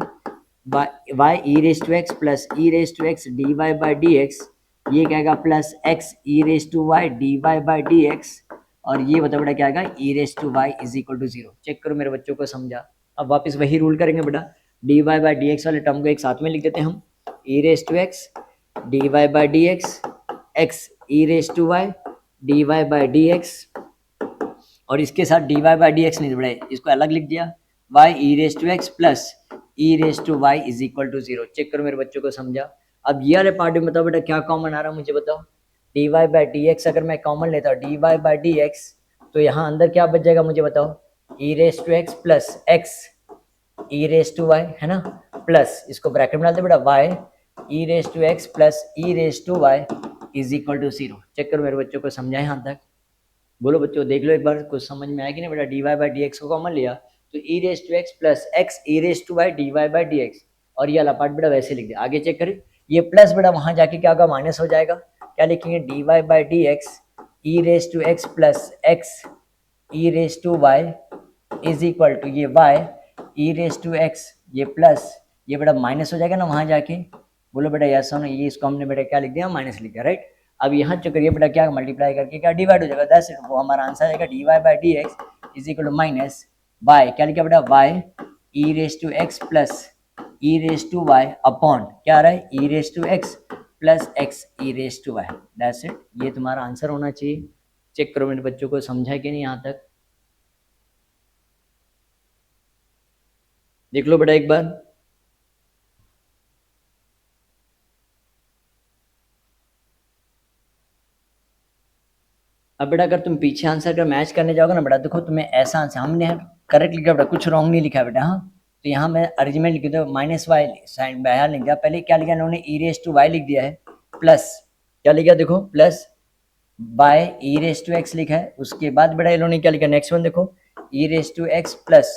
y e raise to x plus e raise to x d y by d x, ये क्या आएगा plus x e raise to y d y by d x, और ये बताओ बेटा क्या आएगा, e raise to y is equal to 0। Check करो मेरे बच्चों को समझा। अब वापस वही रूल करेंगे बेटा, d y by d x वाले टर्म को एक साथ में लिख देते हैं हम, e raise to x d y by d x, x e raise to y d y by d x, और इसके साथ d y by d x नहीं बेटा, इसको अलग लिख दिया, y e raise to x plus e raise to y is equal to 0। Check करो मेरे बच्चों को समझा। अब ये वाले पार्ट में बताओ बेटा क्या कॉमन आ रहा है, मुझे बताओ। D y by d x अगर मैं कॉमन लेता हूँ, d y by d x, तो यहाँ अंदर क्या बच जाएगा मुझे बताओ, e raise to x plus x e raise to y, है ना, प्लस इसको ब्रैकेट में डालते बेटा, y e raise to x plus e raise to y is equal to 0। Check करो मेरे बच्चों को समझा यहाँ तक? बोलो बच्चों देख लो एक बार, कुछ समझ में आया कि नहीं बेटा। D y by d x को कॉमन लिया तो e raise to x plus x e raise to y d y by d x, और ये वाला पार्ट बेटा वैसे लिख दिया। आगे चेक करें, ये प्लस बेटा वहां जाके क्या होगा, माइनस हो जाएगा। क्या लिखेंगे, d y by d x e raise to x plus x e raise to y is equal to ये y e raise to x, ये प्लस ये बेटा माइनस हो जाएगा ना वहां जाके, बोलो बेटा यस और नो, ये इसको हमने बेटा क्या लिख दिया, माइनस लिख दिया, राइट। अब यहाँ चेक करिए बेटा क्या मल्टीप्लाई करके क्या डिवाइड हो जाएगा, दैट्स इट, वो हमारा आंसर आएगा dy by d x is equal to minus by क्या लिखा बेटा y e raise to x plus e raise to y upon क्या आ रहा है e raise to x plus x e raise to y, that's it. ये तुम्हारा answer होना चाहिए। चेक करो मेरे बच्चों को समझा कि नहीं यहाँ तक, देख लो बेटा एक बार। अब बेटा अगर तुम पीछे आंसर का मैच करने जाओगे ना बेटा, देखो तुम्हें ऐसा आंसर हमने करेक्ट लिखा बेटा, कुछ रॉन्ग नहीं लिखा बेटा। हाँ तो यहाँ मैं अरेंजमेंट लिख दिया, माइनस वाई साइन बाहर लिख दिया, पहले क्या लिखा इन्होंने ई रेस टू वाई लिख दिया है, प्लस क्या लिखा देखो plus by e raise to x लिखा है, उसके बाद बेटा इन्होंने क्या लिखा नेक्स्ट वन देखो e raise to x plus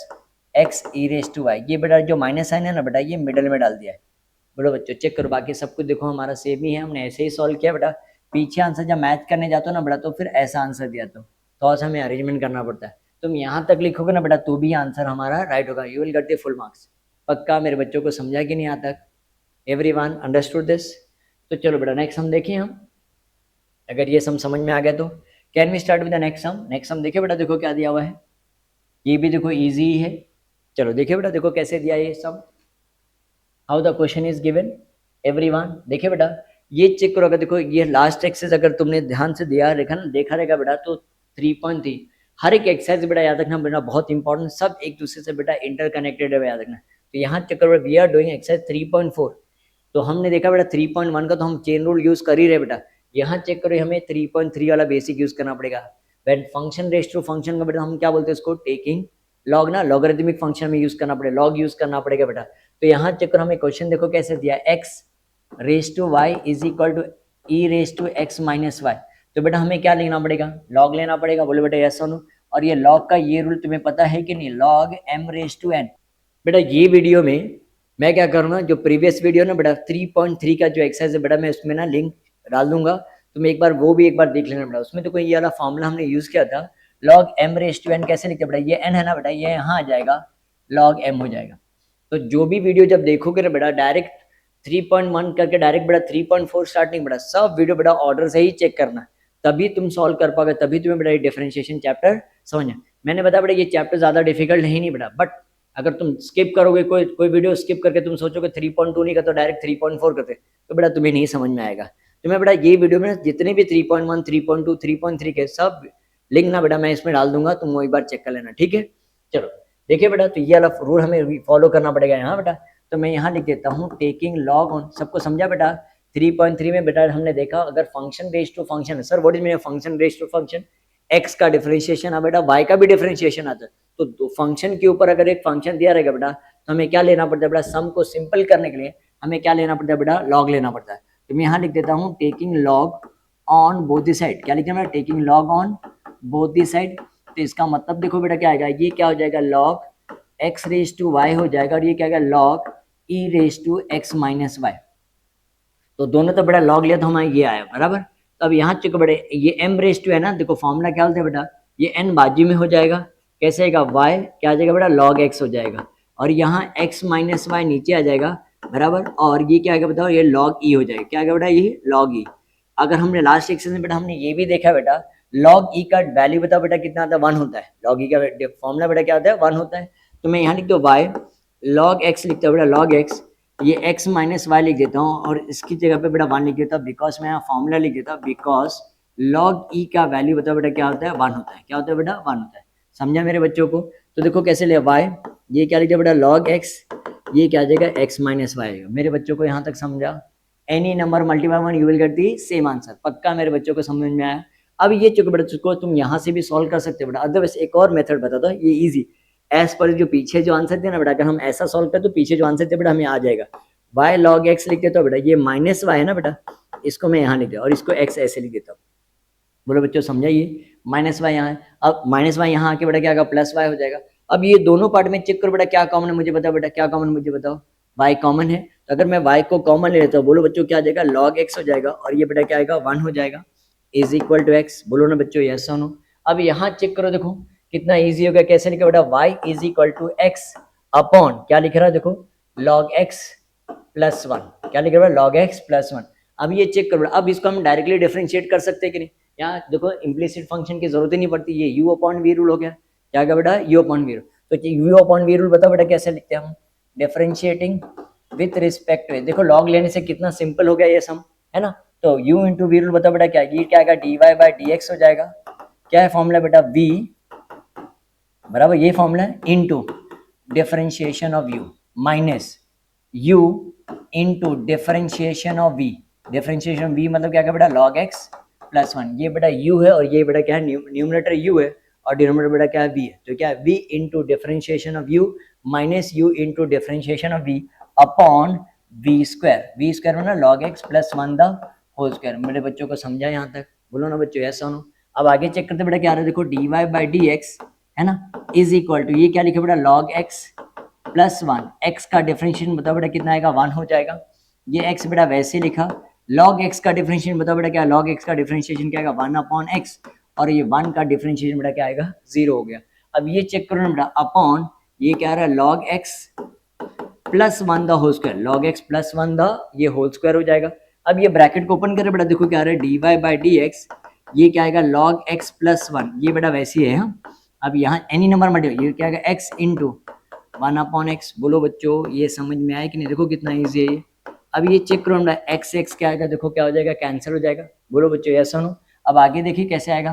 x e raise to y, ये बेटा जो माइनस साइन है ना बेटा ये मिडल में डाल दिया है। बोलो बच्चों चेक करो, बाकी सब कुछ देखो हमारा सेम ही है, हमने ऐसे ही सॉल्व किया बेटा। पीछे आंसर जब मैच करने जाते हो ना बेटा तो फिर ऐसा आंसर दिया तो थोड़ा सा हमें अरेंजमेंट करना पड़ता है। तुम यहाँ तक लिखोगे ना बेटा तो भी आंसर हमारा राइट होगा, you will get the full marks. पक्का मेरे बच्चों को समझा कि नहीं यहाँ तक, एवरीवन अंडरस्टूड दिस। तो चलो बेटा नेक्स्ट सम देखिए हम, अगर ये सम समझ में आ गया तो can we start with the next sum. Next sum देखिए बेटा, देखो क्या दिया हुआ है, ये भी देखो इजी है। चलो देखिए बेटा देखो कैसे दिया ये sum, how the question is given everyone. देखिए बेटा ये चेक करो, अगर देखो ये लास्ट एक्सेस अगर तुमने ध्यान से दिया देखा रहेगा बेटा तो 3.3 हर एक एक्सरसाइज बेटा याद रखना बेटा बहुत इंपॉर्टेंट, सब एक दूसरे से बेटा इंटरकनेक्टेड है याद रखना। तो यहाँ चेक करो वी आर डूइंग एक्सरसाइज 3.4, तो हमने देखा बेटा 3.1 का तो हम चेन रूल यूज कर ही रहे बेटा। यहाँ चेक करो हमें 3.3 वाला बेसिक यूज करना पड़ेगा। When function raise to function का बेटा हम क्या बोलते हैं इसको, टेकिंग लॉग ना, लॉगरिथमिक फंक्शन में यूज करना पड़ेगा, लॉग यूज करना पड़ेगा बेटा। तो यहाँ चेक करो हमें क्वेश्चन देखो कैसे दिया, x raise to y is equal to e raise to x minus y, तो बेटा हमें क्या लेना पड़ेगा, लॉग लेना पड़ेगा। बोलो बेटा यस और नो, और ये लॉग का ये रूल तुम्हें पता है कि नहीं, log m raise to n. बेटा ये वीडियो में मैं क्या करूँगा, जो प्रीवियस वीडियो ना बेटा 3.3 का जो एक्सरसाइज है बेटा मैं उसमें ना लिंक डाल दूंगा, तुम एक बार वो भी एक बार देख लेना बेटा। उसमें तो कोई ये वाला फॉर्मूला हमने यूज किया था, log m raise to n कैसे लिखते बेटा, ये एन है ना बेटा, ये यहाँ आ जाएगा लॉग एम हो जाएगा। तो जो भी वीडियो जब देखोगे ना बेटा डायरेक्ट 3.1 करके डायरेक्ट बेटा 3.4 स्टार्ट नहीं बेटा, सब वीडियो बेटा ऑर्डर से ही चेक करना, तभी तुम सॉल्व कर पाओगे, तभी तुम्हें बेटा ये डिफरेंशिएशन चैप्टर समझना। मैंने बताया बेटा ये चैप्टर ज्यादा डिफिकल्ट है नहीं बेटा, बट अगर तुम स्किप करोगे कोई वीडियो स्किप करके तुम सोचोगे 3.2 नहीं करते डायरेक्ट 3.4 करते, तो बेटा तुम्हें नहीं समझ में आएगा। तुम्हें बेटा ये वीडियो में जितने भी 3.1 3.2 3.3 के सब लिंक ना बेटा मैं इसमें डाल दूंगा, तुम वो एक बार चेक कर लेना, ठीक है। चलो देखिए बेटा तो ये वाला रूल हमें फॉलो करना पड़ेगा यहाँ बेटा, तो मैं यहाँ लिख देता हूँ टेकिंग लॉग ऑन, सबको समझा बेटा। 3.3 में बेटा हमने देखा अगर फंक्शन रेस टू फंक्शन है, sir what is mean function raise to function, x का डिफरेंशिएशन है बेटा, वाई का भी डिफरेंशिएशन आता है, तो फंक्शन के ऊपर अगर एक फंक्शन दिया रहेगा बेटा तो हमें क्या लेना पड़ता है बेटा, सम को सिंपल करने के लिए हमें क्या लेना पड़ता है बेटा, लॉग लेना पड़ता है। तो मैं यहाँ लिख देता हूँ taking log on both the side, क्या लिखना है taking log on both the side. तो इसका मतलब देखो बेटा क्या आएगा, ये क्या हो जाएगा log x raise to y हो जाएगा, और ये क्या आएगा log e raise to x minus y. तो दोनों तो बेटा लॉग लिया तो हमारा ये आया बराबर। तो अब यहाँ चुके बेटे ये एम रेस टू है ना, देखो फॉर्मूला क्या होता है बेटा, ये एन बाजू में हो जाएगा, कैसे आएगा वाई क्या आ जाएगा बेटा लॉग एक्स हो जाएगा, और यहाँ एक्स माइनस वाई नीचे आ जाएगा बराबर, और ये क्या आएगा बताओ ये लॉग ई हो जाएगा, क्या आएगा बेटा ये लॉग ई। अगर हमने लास्ट सेक्शन में बेटा हमने ये भी देखा बेटा लॉग ई का वैल्यू बताओ बेटा कितना आता है, 1 होता है, लॉग ई का फॉर्मूला बेटा क्या होता है 1 होता है। तो मैं यहाँ लिख दो वाई लॉग एक्स लिखता हूँ बेटा, लॉग एक्स ये x माइनस वाई लिख देता हूँ, और इसकी जगह पे बेटा 1 लिख देता हूँ, बिकॉज मैं यहाँ फॉर्मूला लिख देता हूँ, बिकॉज लॉग ई का वैल्यू बताओ बेटा क्या होता है 1 होता है, क्या होता है बेटा 1 होता है। समझा मेरे बच्चों को। तो देखो कैसे लिया y, ये क्या लिख दिया बेटा लॉग x, ये क्या आ जाएगा x माइनस वाई आएगा। मेरे बच्चों को यहाँ तक समझा, any number multiply one you will get the same answer, पक्का मेरे बच्चों को समझ में आया। अब ये चुके बेटा को तुम यहाँ से भी सॉल्व कर सकते हो बेटा, अदरवाइज एक और मेथड बता दो ये ईजी, एज पर जो पीछे जो आंसर थे ना बेटा, अगर हम ऐसा सॉल्व करें तो पीछे जो आंसर थे बेटा हमें आ जाएगा, y log x लिख देता हूँ बेटा, ये माइनस वाई है ना बेटा, इसको मैं यहाँ लिख देता हूँ और इसको x ऐसे लिख देता हूँ। बोलो बच्चों समझा, ये माइनस वाई यहाँ है, अब माइनस वाई यहाँ आके बेटा क्या आएगा प्लस वाई हो जाएगा। अब ये दोनों पार्ट में चेक करो बेटा क्या कॉमन है, मुझे बताओ बेटा क्या कॉमन मुझे बताओ, y कॉमन है, तो अगर मैं y को कॉमन ले लेता हूँ बोलो बच्चों क्या आ जाएगा log x हो जाएगा, और ये बेटा क्या आएगा 1 हो जाएगा, इज इक्वल टू x। बोलो ना बच्चों यस और नो। अब यहाँ चेक करो देखो कितना इजी हो गया, कैसे लिखा बेटा, y is equal to x upon क्या लिख रहा है देखो log x प्लस वन, क्या लिख रहा है log x प्लस वन। अब ये चेक करो, अब इसको हम डायरेक्टली डिफरेंशिएट कर सकते हैं कि नहीं, यहाँ देखो इम्प्लिसिट फंक्शन की जरूरत ही नहीं पड़ती, ये u अपॉन v रूल हो गया, क्या गया बेटा u अपॉन v रूल। तो u अपॉन v रूल बताओ बेटा कैसे लिखते हैं हम, डिफरेंशिएटिंग विथ रिस्पेक्ट टू, देखो log लेने से कितना सिंपल हो गया ये सम, है ना। तो u इंटू वी रूल बताओ बेटा क्या, ये क्या आएगा dy बाई dx हो जाएगा, क्या है फॉर्मूला बेटा v बराबर ये फॉर्मूला है into differentiation of u minus u into differentiation of v, differentiation v मतलब क्या बेटा log x प्लस वन, ये बेटा u है और ये बेटा क्या है न्यूमरेटर u है और डिनोमिनेटर बेटा क्या है v है, तो क्या है v into differentiation of u minus u into differentiation of v upon v square में ना log x plus one the whole square. मेरे बच्चों को समझा यहाँ तक, बोलो ना बच्चों यस नो। अब आगे चेक करते बेटा क्या आ रहा है, देखो dy बाई dx है ना इज इक्वल टू, ये क्या लिखा बेटा log x plus one, x का डिफरेंशिएशन बताओ बेटा कितना आएगा, वन हो जाएगा। ये एक्स बेटा वैसे लिखा, log x का डिफरेंशिएशन बताओ बेटा क्या, log x का डिफरेंशिएशन क्या आएगा वन अपॉन एक्स, और ये वन का डिफरेंशिएशन बेटा क्या आएगा जीरो हो गया। अब ये चेक करो ना बेटा अपॉन ये क्या आ रहा है log x plus one the whole square, log x plus one the ये होल स्क्वायर हो जाएगा। अब ये ब्रैकेट को ओपन करें बेटा, देखो क्या आ रहा है dy बाई dx, ये क्या आएगा log x प्लस वन, ये बेटा वैसे ही है हाँ। अब यहाँ एनी नंबर मल्टीप्लाई, ये क्या आएगा x into one upon x. बोलो बच्चों ये समझ में आया कि नहीं, देखो कितना ईजी है ये। अब ये चेक करो एक्स एक्स क्या आएगा, देखो क्या हो जाएगा कैंसिल हो जाएगा, बोलो बच्चों यस और नो। अब आगे देखिए कैसे आएगा,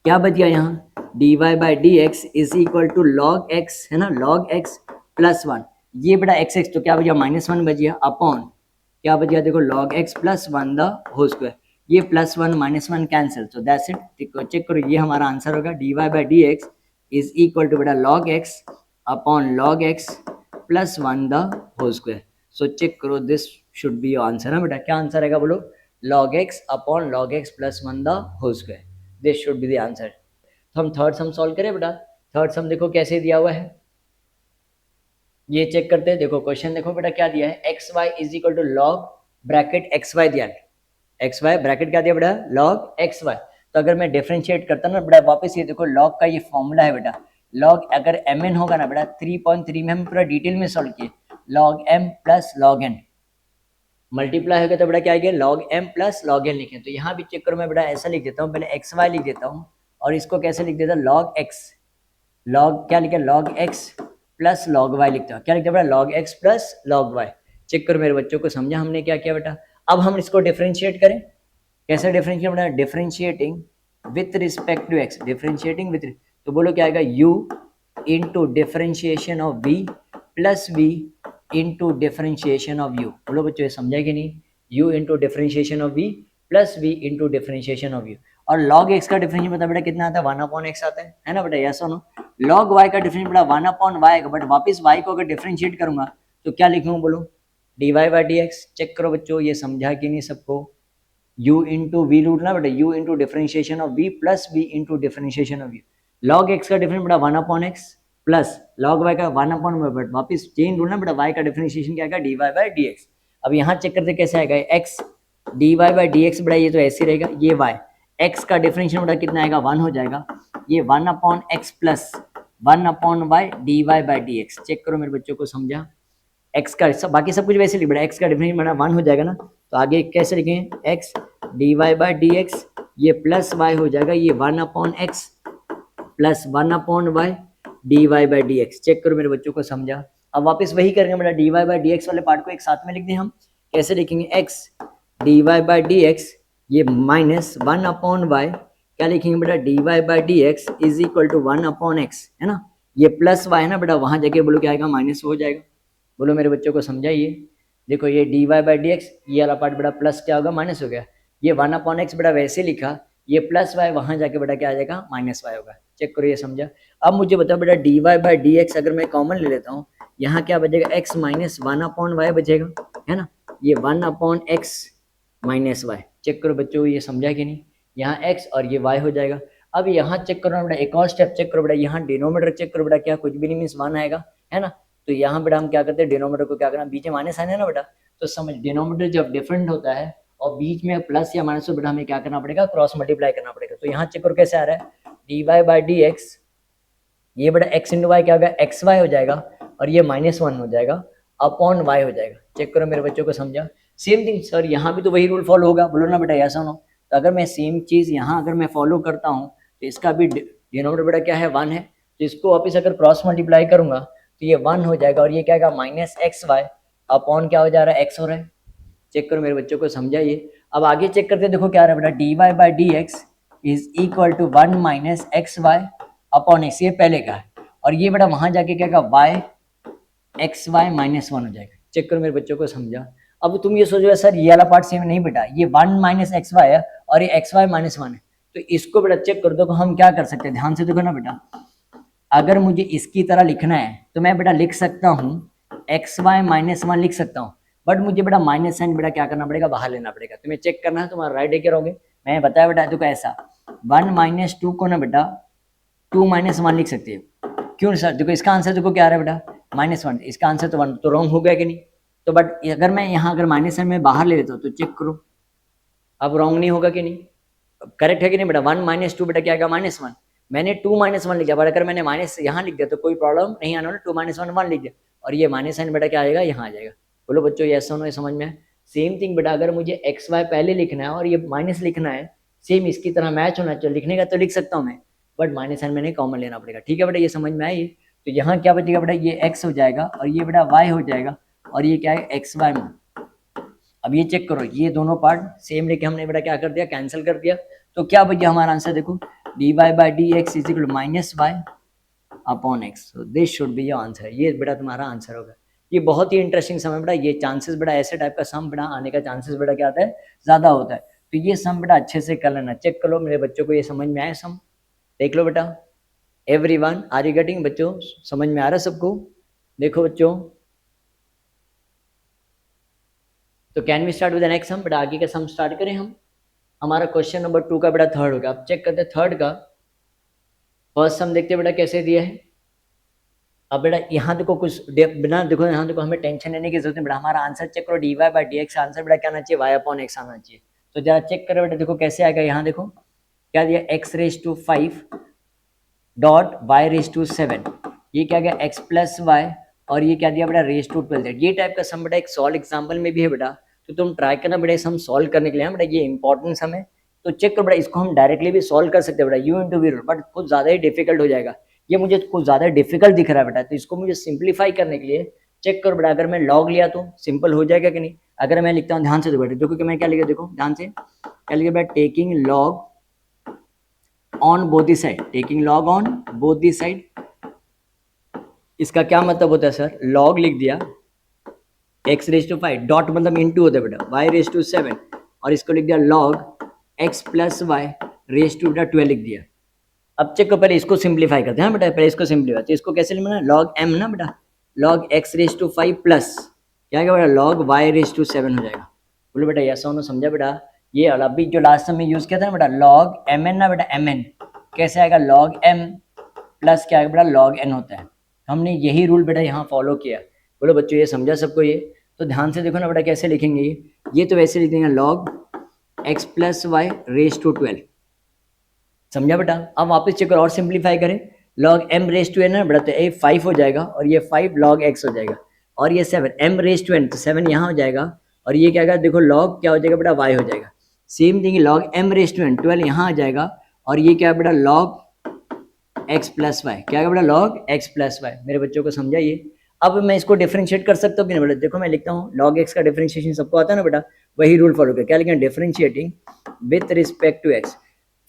क्या बच गया यहाँ dy by dx is equal to log x है ना, log x प्लस वन, ये बेटा x x तो क्या बच गया माइनस वन बच गया अपॉन क्या बच गया देखो log x plus one the whole square, ये plus one minus one cancel, तो दैट्स इट। चेक करो ये हमारा आंसर होगा dy by dx is equal to बेटा log x upon log x plus one the whole square. So check करो this should be your answer है बेटा, क्या आंसर आएगा बोलो, log x upon log x plus one the whole square, this should be the answer. तो हम third sum solve करें बेटा, थर्ड सम देखो कैसे दिया हुआ है, ये चेक करते हैं। देखो क्वेश्चन देखो बेटा क्या दिया है, x y is equal to log bracket x y दिया है, एक्स वाई ब्रैकेट क्या दिया बेटा लॉग एक्स वाई। तो अगर मैं डिफरेंशिएट करता ना बेटा वापस, ये देखो लॉग का ये फॉर्मूला है बेटा, लॉग अगर एम एन होगा ना बेटा 3.3 में हम पूरा डिटेल में सॉल्व किए, log m plus log n multiply होगा तो बेटा क्या आएगा log m plus log n लिखें। तो यहाँ भी चेक करो मैं बेटा ऐसा लिख देता हूँ, पहले एक्स वाई लिख देता हूँ और इसको कैसे लिख देता हूँ लॉग एक्स, लॉग क्या लिखा log x plus log y लिखता हूँ, क्या लिखता है बेटा log x plus log y. Check करो मेरे बच्चों को समझा हमने क्या किया बेटा। अब हम इसको डिफरेंशिएट करें, कैसे डिफरेंशिएट बेटा, differentiating with respect to x, differentiating with, तो बोलो क्या आएगा u into differentiation of v plus v into differentiation of u। बोलो बच्चों ये समझा कि नहीं, u into differentiation of v plus v into differentiation of u। और log x का डिफरेंशिएशन बता बेटा कितना आता है, वन अपॉन एक्स आता है ना बेटा, यस और नो। log y का डिफरेंशिएशन बेटा वन अपॉन y का, बट वापस y को अगर डिफरेंशिएट करूंगा तो क्या लिखूंगा बोलो dy बाई dx। चेक करो बच्चों ये समझा कि नहीं सबको, u इंटू वी रूट ना बेटा, u into differentiation of v plus v into differentiation of u। log x का डिफरेंस बेटा one upon x plus log y का वन अपॉन y, बट वापस चेन रूल ना बेटा, y का differentiation क्या आएगा dy बाई dx। अब यहाँ चेक करते कैसे आएगा x dy बाई dx बेटा, ये तो ऐसे रहेगा, ये y x का डिफरेंशिएशन बेटा कितना आएगा वन हो जाएगा, ये one upon x plus one upon y d y by d x. Check करो मेरे बच्चों को समझा, x का सब बाकी सब कुछ वैसे लिख बेटा, x का डिफरेंशिएशन बेटा वन हो जाएगा ना, तो आगे कैसे लिखेंगे x d y by d x, ये प्लस y हो जाएगा, ये one upon x plus one upon y d y by d x. Check करो मेरे बच्चों को समझा। अब वापस वही करेंगे बेटा, d y by d x वाले पार्ट को एक साथ में लिख दें हम, कैसे लिखेंगे x d y by d x, ये माइनस वन अपॉन वाई, क्या लिखेंगे बेटा d y by d x is equal to one upon x, है ना, ये प्लस वाई है ना बेटा, वहां जाके बोलो क्या आएगा माइनस हो जाएगा। बोलो मेरे बच्चों को समझाइए, देखो ये d y by d x, ये वाला पार्ट बेटा प्लस क्या होगा माइनस हो गया, ये वन अपॉन एक्स बेटा वैसे लिखा, ये प्लस वाई वहां जाके बेटा क्या आ जाएगा माइनस वाई होगा। चेक करो ये समझा। अब मुझे बताओ बेटा d y by d x अगर मैं कॉमन ले लेता हूँ, यहाँ क्या बचेगा x minus one upon y बचेगा, है ना, ये one upon x minus y. Check करो बच्चों ये समझा कि नहीं, यहाँ एक्स और ये वाई हो जाएगा। अब यहाँ चेक करो बेटा, एक और स्टेप चेक करो बेटा, यहाँ डिनोमीटर चेक करो बेटा, क्या कुछ भी नहीं मीन्स वन आएगा, है ना, तो यहाँ बेटा हम क्या करते हैं डिनोमीटर को क्या करना, बीच में माइनस आना है ना बेटा, तो समझ डिनोमीटर जब डिफरेंट होता है और बीच में प्लस या माइनस, तो बेटा हमें क्या करना पड़ेगा क्रॉस मल्टीप्लाई करना पड़ेगा। तो यहाँ चेक करो कैसे आ रहा है d y by d x, ये बेटा एक्स इंटू वाई क्या होगा, एक्स वाई हो जाएगा, और ये -1 हो जाएगा अपॉन वाई हो जाएगा। चेक करो मेरे बच्चों को, समझा? सेम थिंग सर यहाँ भी तो वही रूल फॉलो होगा, बोलो ना बेटा, ऐसा ना। तो अगर मैं सेम चीज़ यहाँ अगर मैं फॉलो करता हूँ तो इसका भी डिनोमिनेटर बेटा क्या है, 1 है, तो इसको वापस अगर क्रॉस मल्टीप्लाई करूंगा तो ये 1 हो जाएगा, और ये क्या आएगा -xy अपॉन क्या हो जा रहा है, x हो रहा है। चेक करो मेरे बच्चों को, समझा ये? अब आगे चेक करते हैं, देखो क्या आ रहा है बेटा, d y by d x is equal to 1 - xy upon x, ये पहले का है, और ये बेटा वहां जाके क्या होगा, y xy -1 हो जाएगा। चेक करो मेरे बच्चों को, समझा? अब तुम ये सोचो सर ये वाला पार्ट सेम नहीं बेटा, ये 1 - xy है और ये xy -1 है, तो इसको बेटा चेक कर दो, हम क्या कर सकते हैं, ध्यान से देखो ना बेटा। अगर मुझे इसकी तरह लिखना है तो मैं बेटा लिख सकता हूँ xy -1 लिख सकता हूँ, बट मुझे बेटा माइनस साइन बेटा क्या करना पड़ेगा, बाहर लेना पड़ेगा। तुम्हें चेक करना है तुम्हारा राइट है क्या रहोगे, मैं बताया बेटा देखो ऐसा 1 - 2 को ना बेटा 2 - 1 लिख सकते हो। क्यों सर, देखो इसका आंसर देखो क्या आ रहा है बेटा, -1, इसका आंसर तो 1, तो रॉन्ग हो गया कि नहीं? तो बट अगर मैं यहाँ अगर माइनस साइन में बाहर ले लेता हूँ तो चेक करो, अब रॉन्ग नहीं होगा कि नहीं, करेक्ट है कि नहीं बेटा? 1 - 2 बेटा क्या आएगा, -1, मैंने 2 - 1 लिख दिया, बट अगर मैंने माइनस यहाँ लिख दिया तो कोई प्रॉब्लम नहीं आना, 2 - 1 लिख दिया, और ये माइनस साइन बेटा क्या आएगा, यहाँ आ जाएगा। बोलो बच्चों ये ऐसा ये समझ में? सेम थिंग बेटा, अगर मुझे एक्स वाई पहले लिखना है और ये माइनस लिखना है, सेम इसकी तरह मैच होना चाहिए, लिखने का तो लिख सकता हूँ मैं, बट माइनस साइन मैंने कॉमन लेना पड़ेगा। ठीक है बेटा, ये समझ में आई? तो यहाँ क्या बचेगा बेटा, ये एक्स हो जाएगा और ये बेटा वाई हो जाएगा, और ये क्या है, एक्स वाई। अब ये चेक करो, ये दोनों पार्ट सेम लेके हमने बेटा क्या कर दिया, कैंसिल कर दिया, तो क्या बचा हमारा आंसर, देखो d y by d x is equal -y upon x, so this should be your answer. ये बेटा तुम्हारा आंसर होगा। ये बहुत ही इंटरेस्टिंग सम है बेटा, ये चांसेस बेटा ऐसे टाइप का सम बेटा आने का चांसेस बेटा क्या आता है, ज्यादा होता है। तो ये सम बेटा अच्छे से कर लेना। चेक कर लो मेरे बच्चों को, ये समझ में आया सम, देख लो बेटा। Everyone are you getting? बच्चों समझ में आ रहा है सबको? देखो बच्चों, तो can we start with the next sum? बेटा आगे का सम स्टार्ट करें हम। हमारा क्वेश्चन नंबर 2 का बेटा थर्ड होगा। अब चेक करते हैं थर्ड का। फर्स्ट सम देखते हैं बेटा कैसे दिया है। अब बेटा यहाँ देखो कुछ बिना देखो, यहाँ देखो हमें टेंशन लेने की जरूरत नहीं बेटा, हमारा आंसर चेक करो, d y by d x answer बेटा क्या आना चाहिए, वाई अपॉन एक्स आना चाहिए। तो जरा चेक करो बेटा, देखो कैसे आएगा। यहाँ देखो क्या दिया, x⁵5 डॉट y⁵7, ये क्या गया x+y, और ये क्या दिया बेटा (r²12). ये टाइप का सम बेटा एक सॉल्व एग्जाम्पल में भी है बेटा, तो तुम ट्राई करना बेटा सम सॉल्व करने के लिए बेटा, ये इंपॉर्टेंट सम है। तो चेक करो बेटा, इसको हम डायरेक्टली भी सॉल्व कर सकते हैं बेटा, u into v root, but कुछ ज़्यादा ही डिफिकल्ट हो जाएगा, ये मुझे कुछ ज़्यादा डिफिकल्ट दिख रहा है बेटा। तो इसको मुझे सिंप्लीफाई करने के लिए चेक करो बेटा, अगर मैं लॉग लिया तो सिंपल हो जाएगा कि नहीं। अगर मैं लिखता हूँ ध्यान से, देखो कि मैं क्या लिखा, देखो ध्यान से क्या लिखा बेटा, taking log on both the side, taking log on both the side. इसका क्या मतलब होता है सर, लॉग लिख दिया x⁵5 डॉट मतलब इंटू होता है बेटा y⁵7, और इसको लिख दिया लॉग x+y⁵12 लिख दिया। अब चेक करो, पहले इसको सिंप्लीफाई करते हैं बेटा, पहले इसको सिंप्लीफाई, तो इसको कैसे लिखना, लॉग m ना बेटा, लॉग x⁵5 प्लस क्या बेटा लॉग y⁵7 हो जाएगा। बोलो बेटा ऐसा होना, समझा बेटा? ये अभी जो लास्ट में यूज किया था ना बेटा, लॉग mn ना बेटा, mn कैसे आएगा, लॉग m प्लस क्या है बेटा लॉग n होता है। हमने यही रूल बेटा यहाँ फॉलो किया। बोलो बच्चों ये समझा सबको? ये तो ध्यान से देखो ना बेटा कैसे लिखेंगे, ये तो वैसे लिख देंगे लॉग x+y⁵12, समझा बेटा? अब वापस चेक करो और सिंप्लीफाई करें, लॉग m⁵n ना बेटा, तो ये 5 हो जाएगा, और ये 5 लॉग x हो जाएगा, और ये 7 m⁵n, तो 7 यहाँ हो जाएगा, और ये क्या आएगा देखो लॉग क्या हो जाएगा बेटा y हो जाएगा। सेम थिंग लॉग m⁵n 12 यहाँ आ जाएगा, और ये क्या है बेटा लॉग x+y, क्या है बेटा लॉग x+y। मेरे बच्चों को समझा ये? अब मैं इसको डिफरेंशिएट कर सकता हूँ कि नहीं बेटा, देखो मैं लिखता हूँ लॉग x का डिफरेंशिएशन सबको आता है ना बेटा, वही रूल फॉलो कर, क्या लिखेंगे, differentiating with respect to x।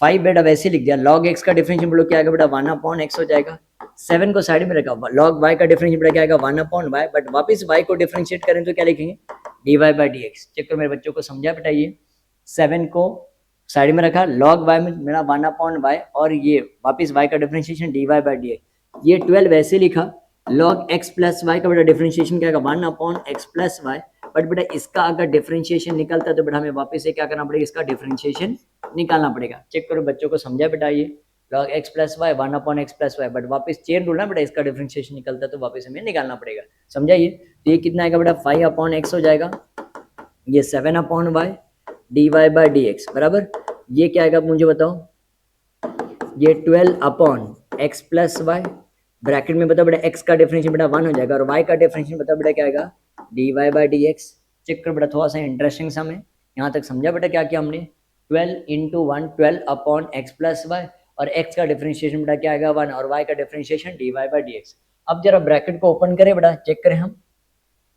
5 बेटा वैसे लिख दिया, लॉग x का डिफरेंशिएशन बोलो क्या आएगा बेटा 1/x हो जाएगा। 7 को साइड में रखा, लॉग y का डिफरेंशिएशन बेटा क्या आएगा 1/y, बट वापस y को डिफरेंशिएट करें तो क्या लिखेंगे, dy/dx। चेक करो मेरे बच्चों को समझा बेटा? ये 7 को साइड में रखा, log y में मेरा 1/y, और ये वापस y का डिफरेंशिएशन dy/dx। ये 12 वैसे लिखा, log x+y का बेटा डिफरेंशिएशन क्या आएगा 1/x+y, बट बेटा इसका अगर डिफरेंशिएशन निकलता है तो बेटा हमें वापस से क्या करना पड़ेगा, इसका डिफरेंशिएशन निकालना पड़ेगा। चेक करो बच्चों को समझा बेटा? ये log x+y 1/x+y, बट वापस चेन रूल ना बेटा, इसका डिफरेंशिएशन निकलता है तो वापस हमें निकालना पड़ेगा, समझा? ये तो ये कितना आएगा बेटा 5/x हो जाएगा, ये 7/y dy/dx बराबर, ये क्या आएगा मुझे बताओ, ये 12 upon x plus y, bracket में बता बेटा एक्स का डिफरेंशियल बेटा 1 हो जाएगा और वाई का डिफरेंशियल बता बेटा क्या आएगा d y by d x. Check कर बेटा, थोड़ा सा इंटरेस्टिंग सम है, यहाँ तक समझा बेटा क्या किया हमने, 12 into 1 12 upon x plus y और x का डिफरेंशिएशन बेटा क्या आएगा 1 और y का differentiation d y by d x. अब जरा ब्रैकेट को ओपन करें बेटा, चेक करें हम,